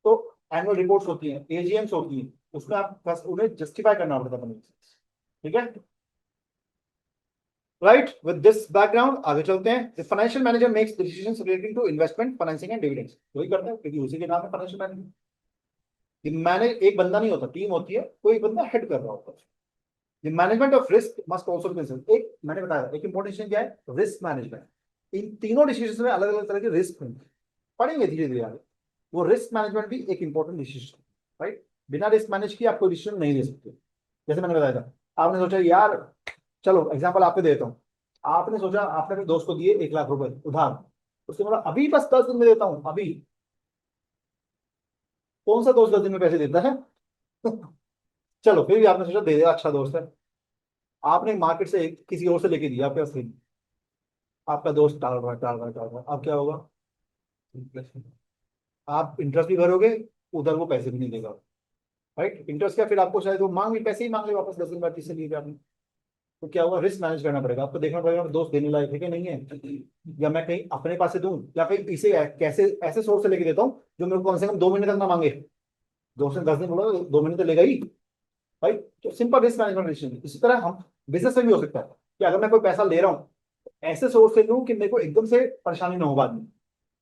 तो एनुअल रिपोर्ट्स होती हैं, एजीएम्स होती हैं, उसमें आप बस उन्हें जस्टिफाई करना पड़ता है, ठीक है? राइट, विद दिस बैकग्राउंड आगे चलते हैं। The financial manager makes decisions relating to investment, financing and dividends, वही करता है क्योंकि उसी के नाम है फाइनेंशियल मैनेजर। मैनेज एक बंदा नहीं होता, टीम होती है, कोई बंदा हेड कर रहा होता है। The management of risk must also be considered, एक मैंने बताया एक इंपॉर्टेंट डिसीजन क्या है, रिस्क मैनेजमेंट। इन तीनों डिसीजंस में अलग अलग तरह के रिस्क होंगे, पढ़ेंगे धीरे धीरे आगे। वो रिस्क मैनेजमेंट भी एक इंपॉर्टेंट डिसीजन, राइट? बिना रिस्क मैनेज किए आप कोई डिसीजन नहीं ले सकते। जैसे मैंने बताया था, आपने सोचा यार, चलो एग्जाम्पल आप पे देता हूँ, आपने सोचा आपने अपने दोस्त को दिए 1 लाख रुपए उधार, उसके मतलब अभी बस 10 दिन में देता हूं, अभी कौन सा दोस्त 10 दिन में पैसे देता है चलो फिर भी आपने सोचा दे देगा, अच्छा दोस्त है, आपने मार्केट से किसी और से लेके दिया आपके पास, आपका दोस्त टाल रहा है टाल रहा है टाल रहा है, अब क्या होगा? आप इंटरेस्ट भी भरोगे, उधर वो पैसे भी नहीं देगा, राइट? इंटरेस्ट क्या, फिर आपको शायद वो मांग भी पैसे ही मांग ले वापस 10 दिन बाद किससे लिए आपने, तो क्या होगा? रिस्क मैनेज करना पड़ेगा आपको, देखना पड़ेगा दोस्त देने लायक है कि नहीं है, या मैं कहीं अपने पास से दूं, या फिर इसे कैसे ऐसे सोर्स से लेके देता हूँ जो मेरे को कम से कम 2 महीने तक ना मांगे। दोस्त ने 10 दिन बोला, 2 महीने तो लेगा ही, भाई। तो सिंपल रिस्क मैनेजमेंट डिसीजन। इसी तरह हम बिजनेस में भी हो सकता है कि अगर मैं कोई पैसा ले रहा हूँ, ऐसे सोर्स से लूँ कि मेरे को एकदम से परेशानी ना हो बाद में,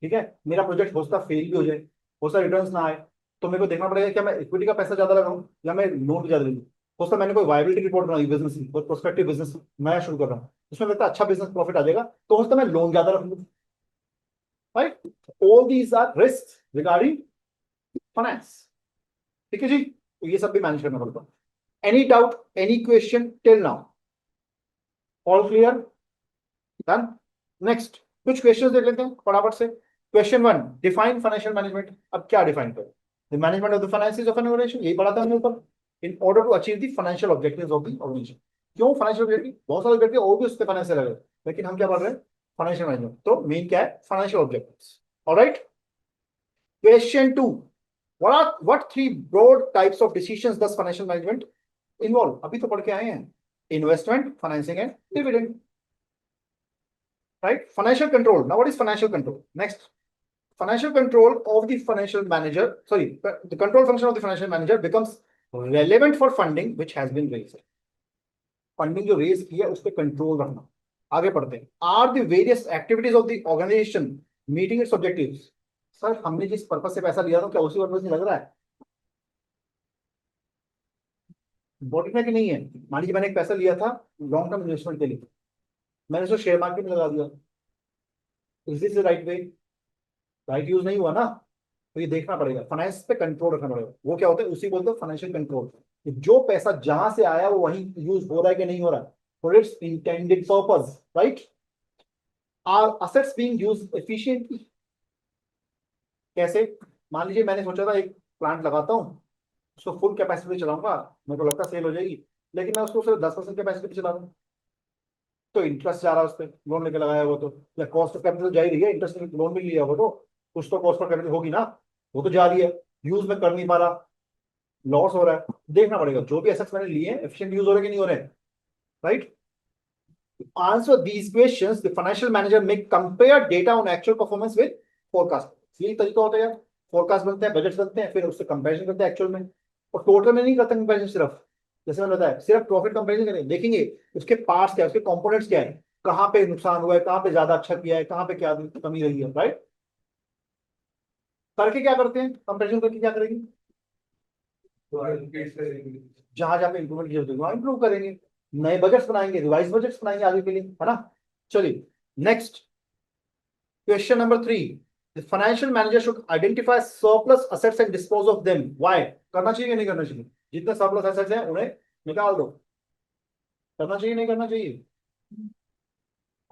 ठीक है? मेरा प्रोजेक्ट हो सकता फेल भी हो जाए, हो सकता रिटर्न ना आए, तो मेरे को देखना पड़ेगा क्या मैं इक्विटी का पैसा ज्यादा लगाऊं या मैं लोन ज्यादा लूँ। हो सकता मैंने कोई वायबिलिटी रिपोर्ट बनाई बिजनेस की, कोई प्रोस्पेक्टिव बिजनेस नया शुरू कर रहा हूँ, उसमें लगता है अच्छा बिजनेस प्रॉफिट आ जाएगा, तो हो सकता मैं लोन ज्यादा रख लूँ, right? All these are risk regarding finance, ठीक है जी? तो ये सब भी मैनेज करना पड़ता है। Any doubt, any question till now? All clear? Done. Next कुछ क्वेश्चंस देख लेते हैं फटाफट से। Question 1, define financial management. अब क्या डिफाइन करें? The management of the finances of an organisation, यही पढ़ा था हमने ऊपर। In order to achieve the financial objectives of the organisation. क्यों फाइनेंशियल ऑब्जेक्टिव? बहुत सारे ऑब्जेक्टिव और भी उसके फाइनेंशियल है, लेकिन हम क्या पढ़ रहे हैं? Financial management. तो मेन क्या है? Financial objectives. Alright, question 2, what three broad types of decisions does financial management involve? अभी तो पढ़ के आए हैं, investment, financing and dividend, right? Financial control, now what is financial control? Next, financial control of the financial manager, sorry, the control function of the financial manager becomes relevant for funding which has been raised. Funding जो raise किया उस पर control रखना। आगे पढ़ते हैं, are the various activities of the organisation meeting its objectives? Sir हमने जिस पर्पज से पैसा लिया था क्या उसी पर्पज से लग रहा है? इम्पोर्टेंट है कि नहीं है? मान लीजिए मैंने एक पैसा लिया था लॉन्ग टर्म इन्वेस्टमेंट के लिए, मैंने उसको शेयर मार्केट में लगा दिया, is this the right way? Right use नहीं हुआ ना, तो ये देखना पड़ेगा, फाइनेंस पे कंट्रोल रखना पड़ेगा। वो क्या होता है? उसी बोलते हैं फाइनेंशियल कंट्रोल। जो पैसा जहां से आया वो वहीं यूज हो रहा है कि नहीं हो रहा है, for its intended purpose, right? Are assets being used efficiently? कैसे? मान लीजिए मैंने सोचा था एक प्लांट लगाता हूँ, उसको फुल कैपेसिटी चलाऊंगा, मेरे को लगता सेल हो जाएगी, लेकिन मैं उसको सिर्फ 10% कैपेसिटी पे चला रहा हूँ, तो इंटरेस्ट जा रहा है उस पर, लोन लेके लगाया वो तो, या कॉस्ट ऑफ कैपिटल जा ही रही है, इंटरेस्ट लोन भी लिया वो तो, कुछ तो कॉस्ट ऑफ कैपिटल होगी ना, वो तो जा रही है, यूज में कर नहीं पा रहा, लॉस हो रहा है। देखना पड़ेगा जो भी एसेट्स मैंने लिए हैं एफिशिएंट यूज हो रहे कि नहीं हो रहे, right? Answer these questions the financial manager may compare data on actual performance with forecast. यही तरीका होता है यार, फोरकास्ट बनते हैं, बजट बनते हैं, फिर उससे कंपैरिजन करते हैं एक्चुअल में, और टोटल में नहीं करते कंपैरिजन, सिर्फ जैसे मैंने बताया सिर्फ प्रॉफिट कंपैरिजन करेंगे, देखेंगे उसके पार्ट्स क्या है, उसके कंपोनेंट्स क्या है, कहाँ पे नुकसान हुआ है, कहाँ पे ज्यादा अच्छा किया है, कहाँ पे क्या कमी रही है, राइट? करके क्या करते हैं, कंपैरिजन करके क्या करेंगे? जहां जहां पे इंप्रूवमेंट की जरूरत है वहां इंप्रूव करेंगे, नए बजट्स बनाएंगे, रिवाइज बजट्स बनाएंगे आगे के लिए, है ना? चलिए next, question number 3, the financial manager should identify surplus assets and dispose of them. Why? करना चाहिए कि नहीं करना चाहिए? जितने सरप्लस असेट्स हैं उन्हें निकाल दो, करना चाहिए नहीं करना चाहिए?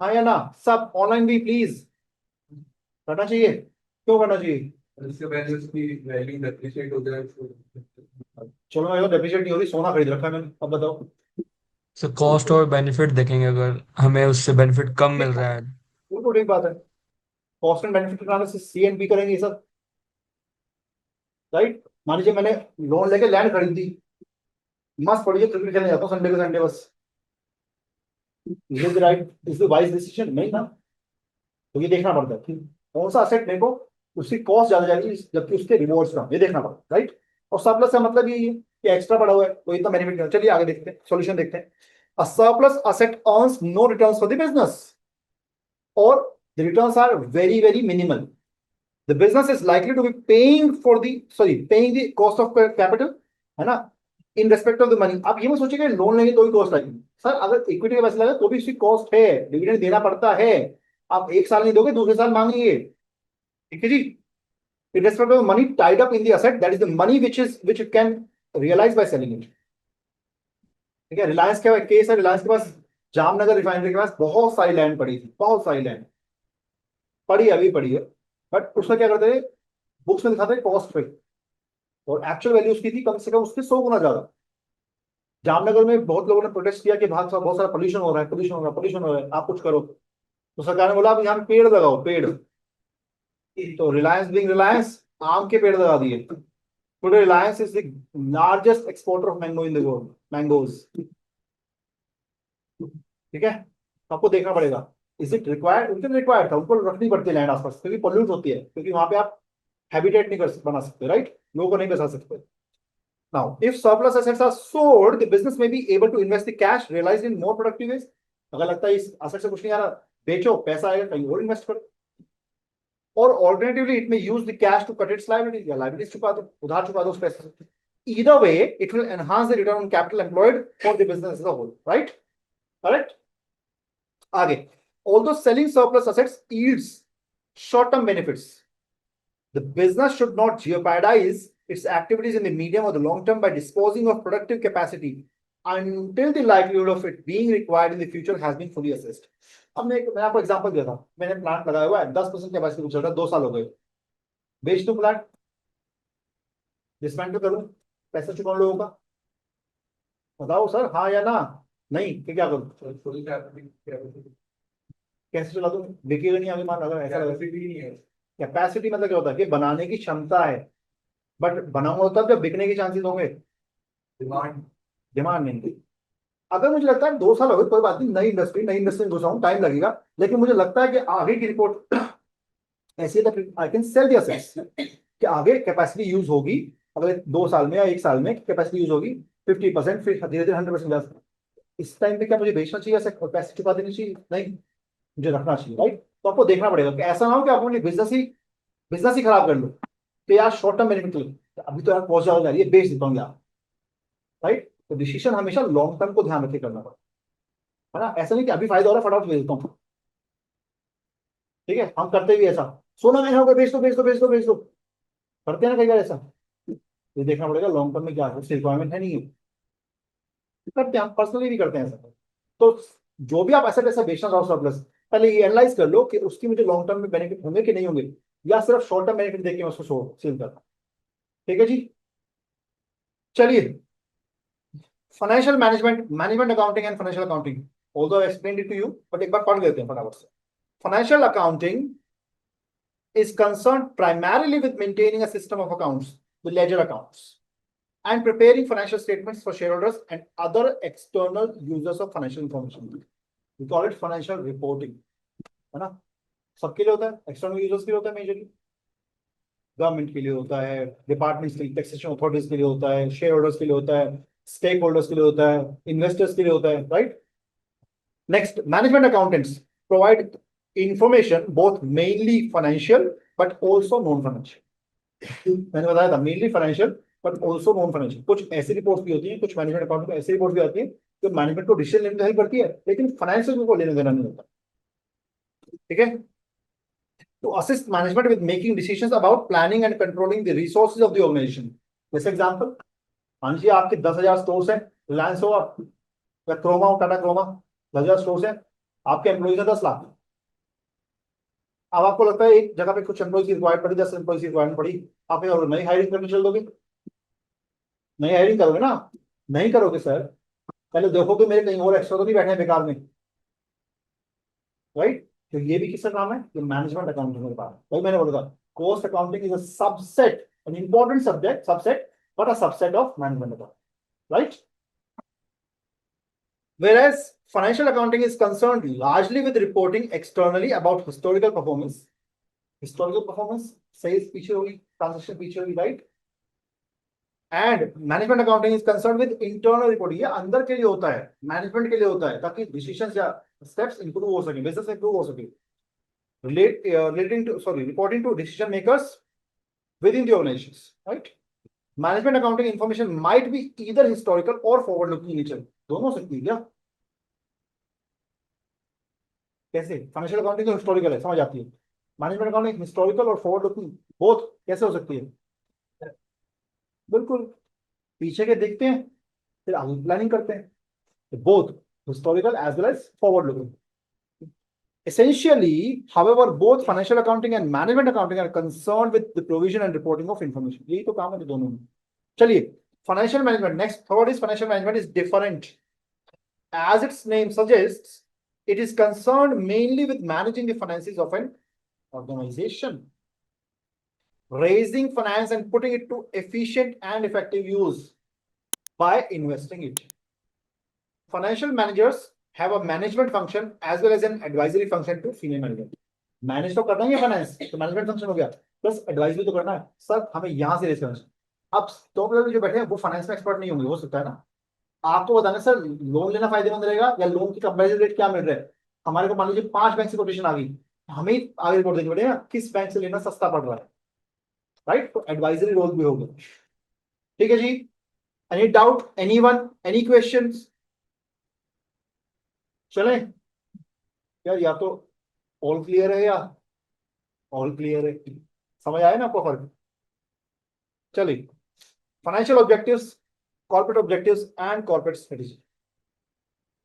हाँ या ना? सब ऑनलाइन भी प्लीज, करना चाहिए? क्यों करना चाहिए? इससे पहले उसकी वैल्यू डेप्रिशिएट हो जाए चलो मैं डेप्रिशिएट नहीं हो रही, सोना खरीद रखा है मैंने, अब बताओ। सो कॉस्ट और बेनिफिट देखेंगे, अगर हमें उससे बेनिफिट कम मिल रहा है। बिल्कुल ठीक बात है, cost and benefit analysis CNP करेंगे ये सब, राइट? मान लीजिए मैंने लोन लेके लैंड खरीद दी, मस्त पड़ी है, क्रिकेट खेलने जाता हूँ संडे के संडे बस, is right, is the wise decision? नहीं ना, तो ये देखना पड़ता है कि कौन सा असेट मेरे को उसकी कॉस्ट ज्यादा जाएगी जबकि उसके रिवॉर्ड्स कम, ये देखना पड़ता है, राइट? और सरप्लस का मतलब यही है कि एक्स्ट्रा पड़ा हुआ है तो इतना बेनिफिट नहीं। चलिए आगे देखते हैं, सॉल्यूशन देखते हैं। A surplus asset earns no returns for the business, और the returns are very very minimal. The business is likely to be paying the cost of capital, है ना, in respect of the money। आप ये मत सोचिए कि loan लेंगे तो ही कॉस्ट लगेगी, सर अगर इक्विटी का पैसा लगा तो भी उसकी कॉस्ट है, डिविडेंड देना पड़ता है, आप एक साल नहीं दोगे दूसरे साल मांगेंगे, ठीक है जी? In respect of the money tied up in the asset, that is the money which you can realize by selling it। ठीक है, रिलायंस का केस है, रिलायंस के पास जामनगर रिफाइनरी के पास बहुत सारी लैंड पड़ी थी, बहुत सारी लैंड पड़ी, अभी पड़ी है, बट उसका क्या करते थे, बुक्स में दिखाते कॉस्ट पे, और एक्चुअल वैल्यू उसकी थी कम से कम उसके 100 गुना ज्यादा। जामनगर में बहुत लोगों ने प्रोटेस्ट किया कि बहुत सारा पोल्यूशन हो रहा है, पोल्यूशन हो रहा है, पोल्यूशन हो रहा है, आप कुछ करो, तो सरकार ने बोला आप यहाँ पे पेड़ लगाओ, पेड़। तो रिलायंस बिंग रिलायंस, आम के पेड़ लगा दिए। Today Reliance is the largest exporter of mango in the world, mangoes, ठीक है? आपको देखना पड़ेगा, इज इट रिक्वायर्ड? उनके रिक्वायर्ड था, उनको रखनी पड़ती है लैंड आसपास, क्योंकि पोल्यूट होती है, क्योंकि वहां पे आप हैबिटेट नहीं कर बना सकते, राइट? लोगों को नहीं बसा सकते। Now, if surplus assets are sold, the business may be able to invest the cash realized in more productive ways। अगर लगता है इस asset से कुछ नहीं आ रहा, बेचो, पैसा आएगा कहीं और इन्वेस्ट करो, और alternatively it may use the cash to cut its liabilities, या liabilities चुका दो, उधार चुका दो उस पैसे से। Either way, it will enhance the return on capital employed for the business as a whole, right? Correct? आगे, although selling surplus assets yields short-term benefits, the business should not jeopardize its activities in the medium or the long term by disposing of productive capacity until the likelihood of it being required in the future has been fully assessed। अब मैं आपको example दिया था, मैंने plant लगाया हुआ है, 10% capacity पे चल रहा है, 2 साल हो गए, बेच दूं प्लांट, डिसमेंटल करूं, पैसा चुकाऊं लोगों का? बताओ सर, हाँ या ना? नहीं कि क्या करूं? कैसे चला दूं, बिकेगा नहीं आगे, मान अगर ऐसा लगा। कैपेसिटी नहीं है। कैपेसिटी मतलब क्या होता है कि बनाने की क्षमता है, बट बनाऊंगा तब जब बिकने के चांसेस होंगे, डिमांड। डिमांड नहीं थी। अगर मुझे लगता है 2 साल हो गए, कोई बात नहीं, नई इंडस्ट्री में घुसा हूं, टाइम लगेगा, लेकिन मुझे लगता है कि आगे की रिपोर्ट ऐसी है I can sell the assets, कि आगे कैपेसिटी यूज होगी, अगले 2 साल में या 1 साल में कैपेसिटी यूज होगी 50%, फिर धीरे धीरे 100% जा सकता है। इस टाइम पे क्या मुझे बेचना चाहिए ऐसे और पैसे चुका देनी चाहिए? नहीं, मुझे रखना चाहिए, राइट। तो आपको देखना पड़ेगा कि ऐसा ना हो कि आप अपनी बिजनेस ही खराब कर लो, तो यार शॉर्ट टर्म बेनिफिट लो, तो अभी तो यार पहुंच जा रही है, बेच देता हूँ यार, राइट। तो डिसीजन हमेशा लॉन्ग टर्म को ध्यान रखे करना पड़ता है ना, ऐसा नहीं कि अभी फायदा हो रहा है फटाफट बेच देता हूँ। ठीक है, हम करते भी ऐसा, सोना महंगा हो गया, बेच दो बेच दो बेच दो बेच दो, करते हैं ना कई बार ऐसा। ये देखना पड़ेगा लॉन्ग टर्म में क्या है, उसकी रिक्वायरमेंट है नहीं है, करते हैं, हम पर्सनली भी करते हैं ऐसा। तो जो भी आप ऐसा पैसा बेचना चाहो सरप्लस, पहले ये एनालाइज कर लो कि उसकी मुझे लॉन्ग टर्म में बेनिफिट होंगे कि नहीं होंगे, या सिर्फ शॉर्ट टर्म बेनिफिट देख के मैं उसको सेल करता हूं। ठीक है जी, चलिए। Financial management accounting and financial accounting, although I explained it to you, but एक बार पढ़ लेते हैं फटाफट से। Financial accounting is concerned primarily with maintaining a system of accounts, the ledger accounts, and preparing financial statements for shareholders and other external users of financial information. We call it financial reporting, है ना। सबके लिए होता है, external users के लिए होता है, मेजरली गवर्नमेंट के लिए होता है, डिपार्टमेंट्स के लिए, टैक्सेशन अथॉरिटीज के लिए होता है, शेयर होल्डर्स के लिए होता है, स्टेक होल्डर्स के लिए होता है, इन्वेस्टर्स के लिए होता है, right. Next, management accountants provide information both mainly financial but also non financial. मैंने बताया था mainly financial but also non financial. कुछ ऐसी रिपोर्ट भी होती है, कुछ मैनेजमेंट अकाउंट में ऐसी रिपोर्ट भी आती है जो मैनेजमेंट को डिसीजन लेने में हेल्प करती है, लेकिन फाइनेंशियल को लेने देना नहीं होता। ठीक है, to assist management with making decisions about planning and controlling the resources of the organization. जैसे एग्जांपल, मान लीजिए आपके 10,000 स्टोर्स हैं, रिलायंस हो आप या क्रोमा हो, टाटा क्रोमा, 10,000 स्टोर्स हैं, आपके एम्प्लॉइज है 10 लाख। अब आपको लगता है एक जगह पे कुछ एम्प्लॉइज की रिक्वायर्ड पड़ी, 10 एम्प्लॉइज की रिक्वायरमेंट पड़ी, आप और नई हायरिंग करने चल दोगे? नई हायरिंग करोगे ना? नहीं करोगे सर, पहले देखोगे मेरे कहीं और एक्स्ट्रा तो नहीं बैठे हैं बेकार में, राइट। तो ये भी किसका काम है? ये मैनेजमेंट अकाउंटिंग का काम है। भाई मैंने बोला था cost accounting is a subset, an important subset, but a subset of management accounting, right? Whereas financial accounting is concerned largely with reporting externally about historical performance, sales पीछे होगी, transaction पीछे होगी, right? And management accounting is concerned with internal reporting, ये अंदर के लिए होता है, मैनेजमेंट के लिए होता है, ताकि डिसीजंस या स्टेप्स इंप्रूव हो सके, बिजनेस इंप्रूव हो सके, reporting to decision makers within the organizations, right? Management accounting information might be either historical or forward looking in nature, दोनों हो सकती है क्या? कैसे? फाइनेंशियल अकाउंटिंग तो हिस्टोरिकल है, समझ आती है, मैनेजमेंट अकाउंटिंग हिस्टोरिकल और फॉरवर्ड लुकिंग, बोथ कैसे हो सकती है? बिल्कुल, पीछे के देखते हैं फिर आगे प्लानिंग करते हैं, both historical as well as forward looking. Essentially, however, both financial accounting and management accounting are concerned with the provision and reporting of information. यही तो काम है दोनों में। चलिए, financial management next. Third is financial management is different. As its name suggests, it is concerned mainly with managing the finances of an organization, raising finance and putting it to efficient and effective use by investing it. Financial managers have a management function as well as an advisory function to senior management. Manage तो करना ही है finance, तो management function हो गया, plus advice भी तो करना है। सर हमें यहाँ से रेस करना है। अब टॉप लेवल जो बैठे हैं वो फाइनेंस में एक्सपर्ट नहीं होंगे, हो सकता है ना, आपको बताना सर लोन लेना फायदेमंद रहेगा या लोन की कंपेरिजन रेट क्या मिल रहा है। हमारे को मान लीजिए 5 बैंक से कोटेशन आ गई, हमें आगे रिपोर्ट देनी पड़ेगा किस बैंक से लेना सस्ता पड़ रहा है, राइट। तो एडवाइजरी रोल भी होगा। ठीक है जी, any doubt, anyone, any questions? चलें यार, या तो ऑल क्लियर है या ऑल क्लियर है, समझ आया ना आपको फर्क? चलिए, financial objectives, corporate objectives and corporate strategy.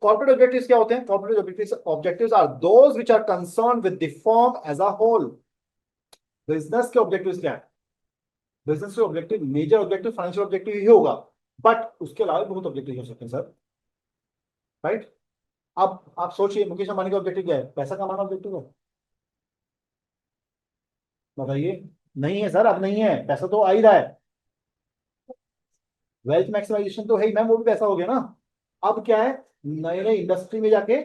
Corporate objectives क्या होते हैं? Corporate objectives are those which are concerned with the firm as a whole. Business के ऑब्जेक्टिव्स क्या है? बिजनेस के objective, major objective financial objective ही होगा, बट उसके अलावा बहुत ऑब्जेक्टिव हो सकते हैं सर, राइट। अब आप सोचिए मुकेश अंबानी का ऑब्जेक्टिव क्या है? पैसा कमाना ऑब्जेक्टिव है? बताइए। नहीं है सर, अब नहीं है, पैसा तो आ ही रहा है, वेल्थ मैक्सिमाइजेशन तो है ही मैम, वो भी पैसा हो गया ना। अब क्या है? नए नए इंडस्ट्री में जाके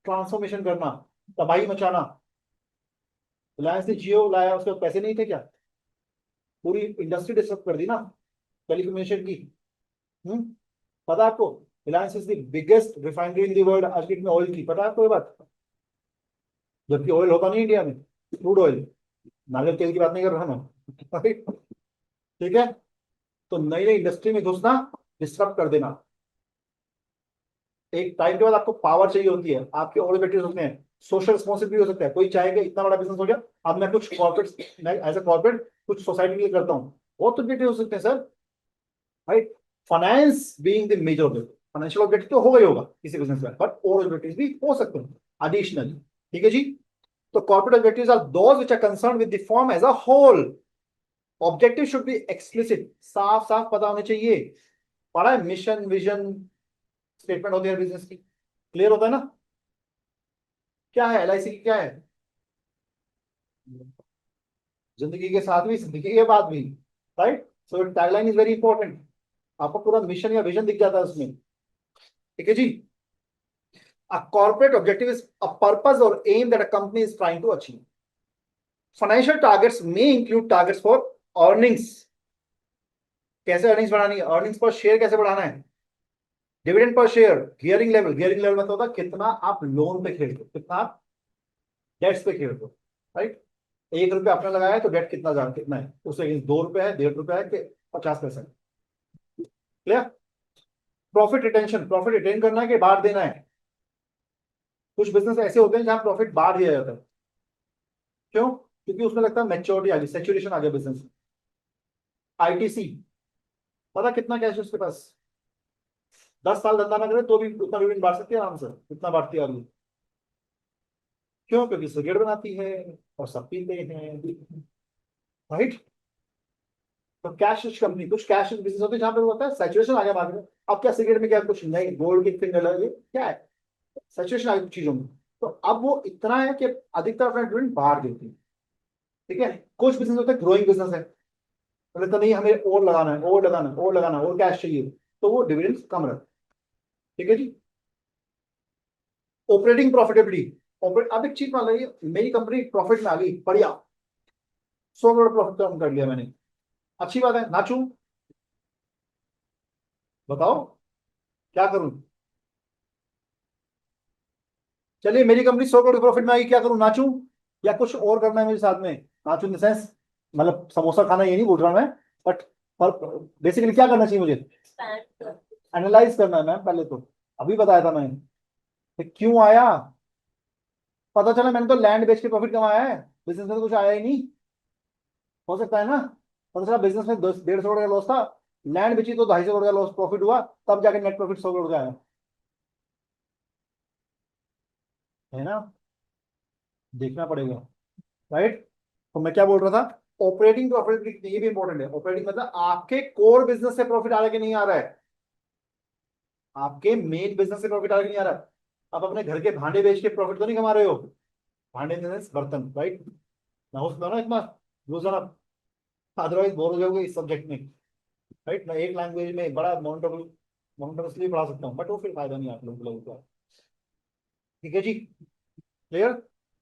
ट्रांसफॉर्मेशन करना, तबाही मचाना। रिलायंस ने जियो लाया, उसके बाद पैसे नहीं थे क्या? पूरी इंडस्ट्री डिस्टर्ब कर दी ना, टेलीकम्युनिकेशन की। हम्म पता है आपको? Reliance is the biggest refinery in the world आज की डेट में ऑयल की, पता है आपको ये बात? जबकि ऑयल होता नहीं इंडिया में, क्रूड ऑयल, नारियल तेल की बात नहीं कर रहा मैं। ठीक है, तो नई नई इंडस्ट्री में घुसना, डिस्टर्ब कर देना। एक टाइम के बाद आपको पावर चाहिए होती है, आपके और ऑब्जेक्टिव्स होते हैं, सोशल रिस्पॉन्सिबिलिटी हो सकता है, कोई चाहेगा इतना बड़ा बिजनेस हो गया, अब मैं कुछ कॉर्पोरेट, मैं एज ए कॉर्पोरेट कुछ सोसाइटी के लिए करता हूँ, बहुत ऑब्जेक्टिव हो सकते हैं sir, right? Finance being the major objective, financial objective तो होगा ही होगा किसी बिजनेस में, बट और ऑब्जेक्टिव्स भी हो सकते हैं एडिशनली। ठीक है जी। तो corporate objectives are those which are concerned with the firm as a whole. Objective should be explicit, साफ साफ पता होने चाहिए। पढ़ा है? मिशन, विजन, स्टेटमेंट होती है बिजनेस की, क्लियर होता है ना? क्या है एलआईसी की, क्या है? जिंदगी के साथ भी, जिंदगी के बाद भी, right? So tagline is very important, आपको पूरा मिशन या विजन दिख जाता है उसमें। ठीक है जी। A corporate objective is a purpose or aim that a company is trying to achieve. Financial targets may include targets for earnings. कैसे अर्निंग्स बढ़ानी है? अर्निंग्स पर शेयर कैसे बढ़ाना है? Dividend per share, gearing level, gearing level मतलब होता है कितना आप लोन पे खेलते हो, कितना आप डेट्स पे खेलते हो, राइट? 1 रुपया आपने लगाया है तो डेट कितना जा कितना है, उससे अगेंस्ट 2 रुपए है, 1.5 रुपया है कि 50 पैसा है? Clear? Profit retention, profit retain करना है कि बांट देना है? कुछ बिजनेस ऐसे होते हैं जहां प्रॉफिट बांट दिया जाता है, क्यों? क्योंकि उसमें लगता है मैच्योरिटी आ गई, सेचुरेशन आ गया बिजनेस। आईटीसी, पता कितना कैश है उसके पास? 10 साल धंधा ना करे तो भी उतना डिविडेंड बांट सकती है आराम से, इतना बांटती है आदमी। क्यों? क्योंकि सिगरेट बनाती है और सब पीते हैं, राइट? तो कैश रिच कंपनी, कुछ कैश रिच बिजनेस होते हैं जहां पे होता है सैचुरेशन आ गया मार्केट में। अब क्या सिगरेट में क्या कुछ नहीं, गोल्ड की थिंग अलग है, क्या है? सैचुरेशन आ गई चीजों में। तो अब वो इतना है कि अधिकतर अपना डिविडेंड बाहर देती है। ठीक है, कुछ बिजनेस होते हैं ग्रोइंग बिजनेस है, बोले तो नहीं हमें और लगाना है, और लगाना है, और लगाना है, और कैश चाहिए, तो वो डिविडेंड कम रखते। ठीक है जी। ऑपरेटिंग प्रॉफिटेबिलिटी, अब एक चीज मान लीजिए मेरी कंपनी प्रॉफिट में आ गई, बढ़िया, 100 करोड़ प्रॉफिट कम कर लिया मैंने, अच्छी बात है, नाचू? बताओ क्या करूं? चलिए मेरी कंपनी 100 करोड़ प्रॉफिट में आई, क्या करूं? नाचू या कुछ और करना है मुझे साथ में? नाचू इन द सेंस, मतलब समोसा खाना, ये नहीं बोल रहा मैं, बट पर बेसिकली क्या करना चाहिए मुझे? एनालाइज करना है मैम पहले तो, अभी बताया था मैंने। तो क्यों आया? पता चला मैंने तो लैंड बेच के प्रॉफिट कमाया है, बिजनेस में तो कुछ आया ही नहीं। हो सकता है ना? पता चला बिजनेस में 150 करोड़ का लॉस था, लैंड बेची तो 250 करोड़ का लॉस प्रॉफिट हुआ, तब जाके नेट प्रॉफिट 100 करोड़ का आया, है ना? देखना पड़ेगा, राइट? तो मैं क्या बोल रहा था, ऑपरेटिंग प्रॉफिट ये भी इंपॉर्टेंट है। ऑपरेटिंग मतलब आपके कोर बिजनेस से प्रॉफिट आ रहा है कि नहीं आ रहा है, आपके मेन बिजनेस से प्रॉफिट आ रहा है कि नहीं आ रहा है। आप अपने घर के भांडे बेच के प्रॉफिट तो नहीं कमा रहे हो, भांडे मीन्स बर्तन, राइट? ना हो सकता ना इतना रोजाना, अदरवाइज बोर हो जाओगे इस सब्जेक्ट में, राइट? मैं एक लैंग्वेज में बड़ा मोनोटोनसली पढ़ा सकता हूँ, बट वो फिर फायदा नहीं आप लोगों को। ठीक है जी, क्लियर?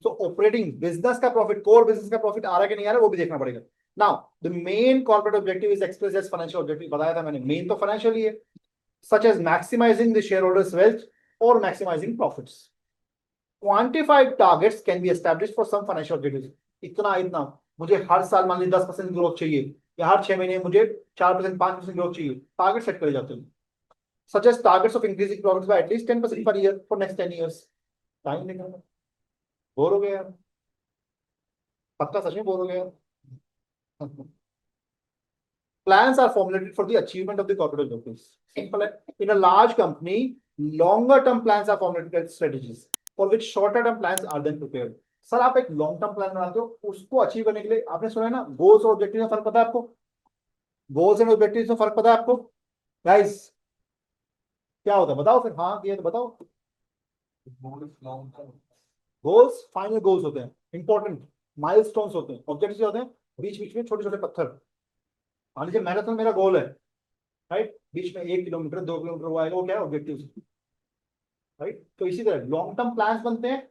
सो ऑपरेटिंग बिजनेस का प्रॉफिट, कोर बिजनेस का प्रॉफिट आ रहा है कि नहीं आ रहा है, वो भी देखना पड़ेगा। Now the main corporate objective is express as financial objective, बताया था मैंने, मेन तो फाइनेंशियल ही है, such as maximising the shareholders wealth और maximising profits. Quantified targets can be established for some financial objectives. इतना इतना, मुझे हर साल मान लीजिए 10% ग्रोथ चाहिए, या हर 6 महीने मुझे 4%, 5% ग्रोथ चाहिए, टारगेट सेट करे जाते हैं। Such as targets of increasing profits by at least 10% per year for next 10 years. Time निकालना, बोर हो गया, पक्का सच में बोर हो गया। Plans are formulated for the achievement of the corporate objectives. Simple. In a large company, longer term plans are formulated as strategies, for which shorter term plans are then prepared. Sir आप एक long term plan बनाते हो, उसको achieve करने के लिए आपने सुना है ना, गोल्स और ऑब्जेक्टिव में फर्क पता है आपको? गोल्स एंड ऑब्जेक्टिव में फर्क पता है आपको गाइस? क्या होता है बताओ फिर, हाँ ये तो बताओ। long term. Goals final goals होते हैं, इंपॉर्टेंट माइलस्टोन्स होते हैं, ऑब्जेक्टिव्स होते हैं, बीच बीच में छोटे छोटे पत्थर। मान लीजिए मैराथन मेरा गोल है, राइट, बीच में 1 किलोमीटर 2 किलोमीटर वो आएगा, वो क्या है ऑब्जेक्टिव, राइट। तो इसी तरह लॉन्ग टर्म प्लान्स बनते हैं,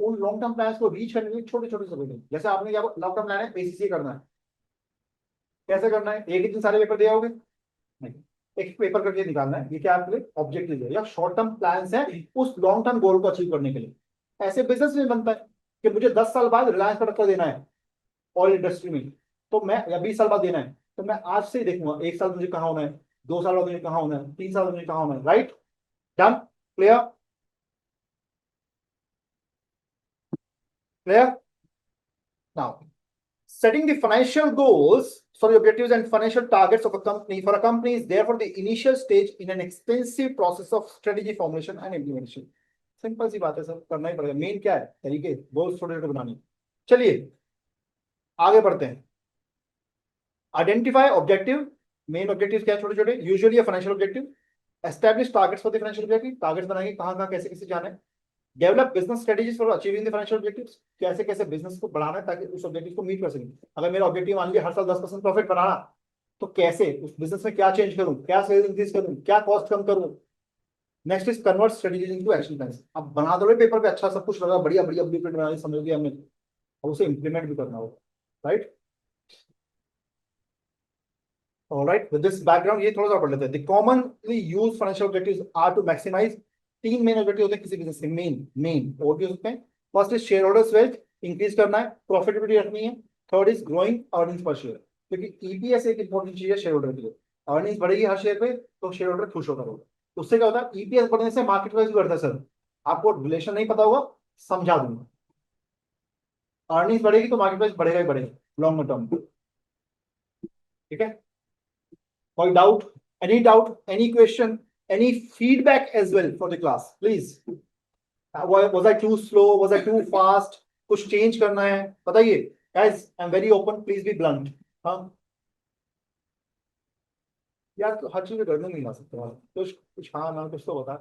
उन लॉन्ग टर्म प्लान्स को रीच करने के लिए छोटे छोटे से बनते हैं। जैसे आपने क्या लॉन्ग टर्म प्लान है, पीसीसी करना है, कैसे करना है, एक ही दिन सारे पेपर दे आओगे नहीं, एक पेपर करके निकालना है, ये क्या आपके लिए ऑब्जेक्टिव है या शॉर्ट टर्म प्लान्स है उस लॉन्ग टर्म गोल को अचीव करने के लिए। ऐसे बिजनेस में बनता है कि मुझे 10 साल बाद रिलायंस का टक्कर देना है ऑयल इंडस्ट्री में, तो मैं, या 20 साल बाद देना है, तो मैं आज से ही देखूंगा 1 साल मुझे कहाँ होना है, 2 साल बाद मुझे कहाँ होना है, 3 साल बाद मुझे कहाँ होना है, right. Done, clear, clear. Now setting the financial goals, sorry, objectives and financial targets of a company for a company is therefore the initial stage in an extensive process of strategy formulation and implementation. Simple सी बात है sir, करना ही पड़ेगा। Main क्या है, तरीके, goals छोटे छोटे बनाने। चलिए आगे बढ़ते हैं। आइडेंटिफाई ऑब्जेक्टिव, मेन ऑब्जेक्टिव क्या है, छोटे छोटे, usually financial objective. Establish targets for the financial objective, targets बनाएंगे कहाँ कहाँ कैसे कैसे जाना है। Develop business strategies for achieving the financial objectives, कैसे कैसे बिजनेस को बढ़ाना है ताकि उस ऑब्जेक्टिव को मीट कर सकें। अगर मेरा ऑब्जेक्टिव मान लीजिए हर साल 10% प्रॉफिट बनाना, तो कैसे उस बिजनेस में क्या चेंज करूं, क्या सेल्स इंक्रीज करूं, क्या कॉस्ट कम करूं। Next is convert strategies into action plans. अब बना दो पेपर पे, अच्छा सब कुछ लगा, बढ़िया बढ़िया ब्लूप्रिंट बना दी, समझ लिया हमने, और उसे इंप्लीमेंट भी करना होगा, right. Alright, with this background ये थोड़ा सा पढ़ लेते हैं। The commonly used financial objectives are to maximise, 3 main objective होते हैं किसी बिजनेस के, मेन और भी हो सकते हैं। First is share holders wealth, increase करना है, प्रॉफिटेबिलिटी रखनी है। थर्ड इज ग्रोइंग अर्निंग्स पर शेयर, क्योंकि ईपीएस एक इंपॉर्टेंट चीज है शेयर होल्डर के लिए। अर्निंग्स बढ़ेगी हर शेयर पे तो शेयर होल्डर खुश होगा। उससे क्या होता है, ईपीएस बढ़ने से मार्केट प्राइस भी बढ़ता है सर, आपको रिलेशन नहीं पता होगा, समझा दूंगा। अर्निंग्स बढ़ेगी तो मार्केट प्राइस बढ़ेगा ही बढ़ेगा लॉन्ग टर्म, ठीक है। कोई doubt, any doubt, any question, any feedback as well for the class, please. Was I too slow, was I too fast, कुछ चेंज करना है बताइए। guys, I'm very open, please be blunt. हाँ यार, तो हर चीज घर में नहीं ला सकते आप, कुछ कुछ हाँ ना कुछ तो बता।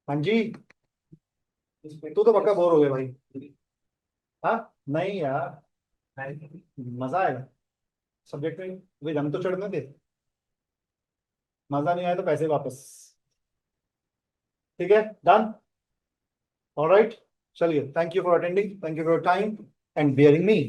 हाँ जी, तू तो पक्का बोर हो गया भाई। हाँ नहीं यार, मजा आएगा सब्जेक्ट में, वे हम तो चढ़ने दे, मजा नहीं आया तो पैसे वापस, ठीक है। डन, ऑलराइट, चलिए, thank you for attending, thank you for your time and bearing me.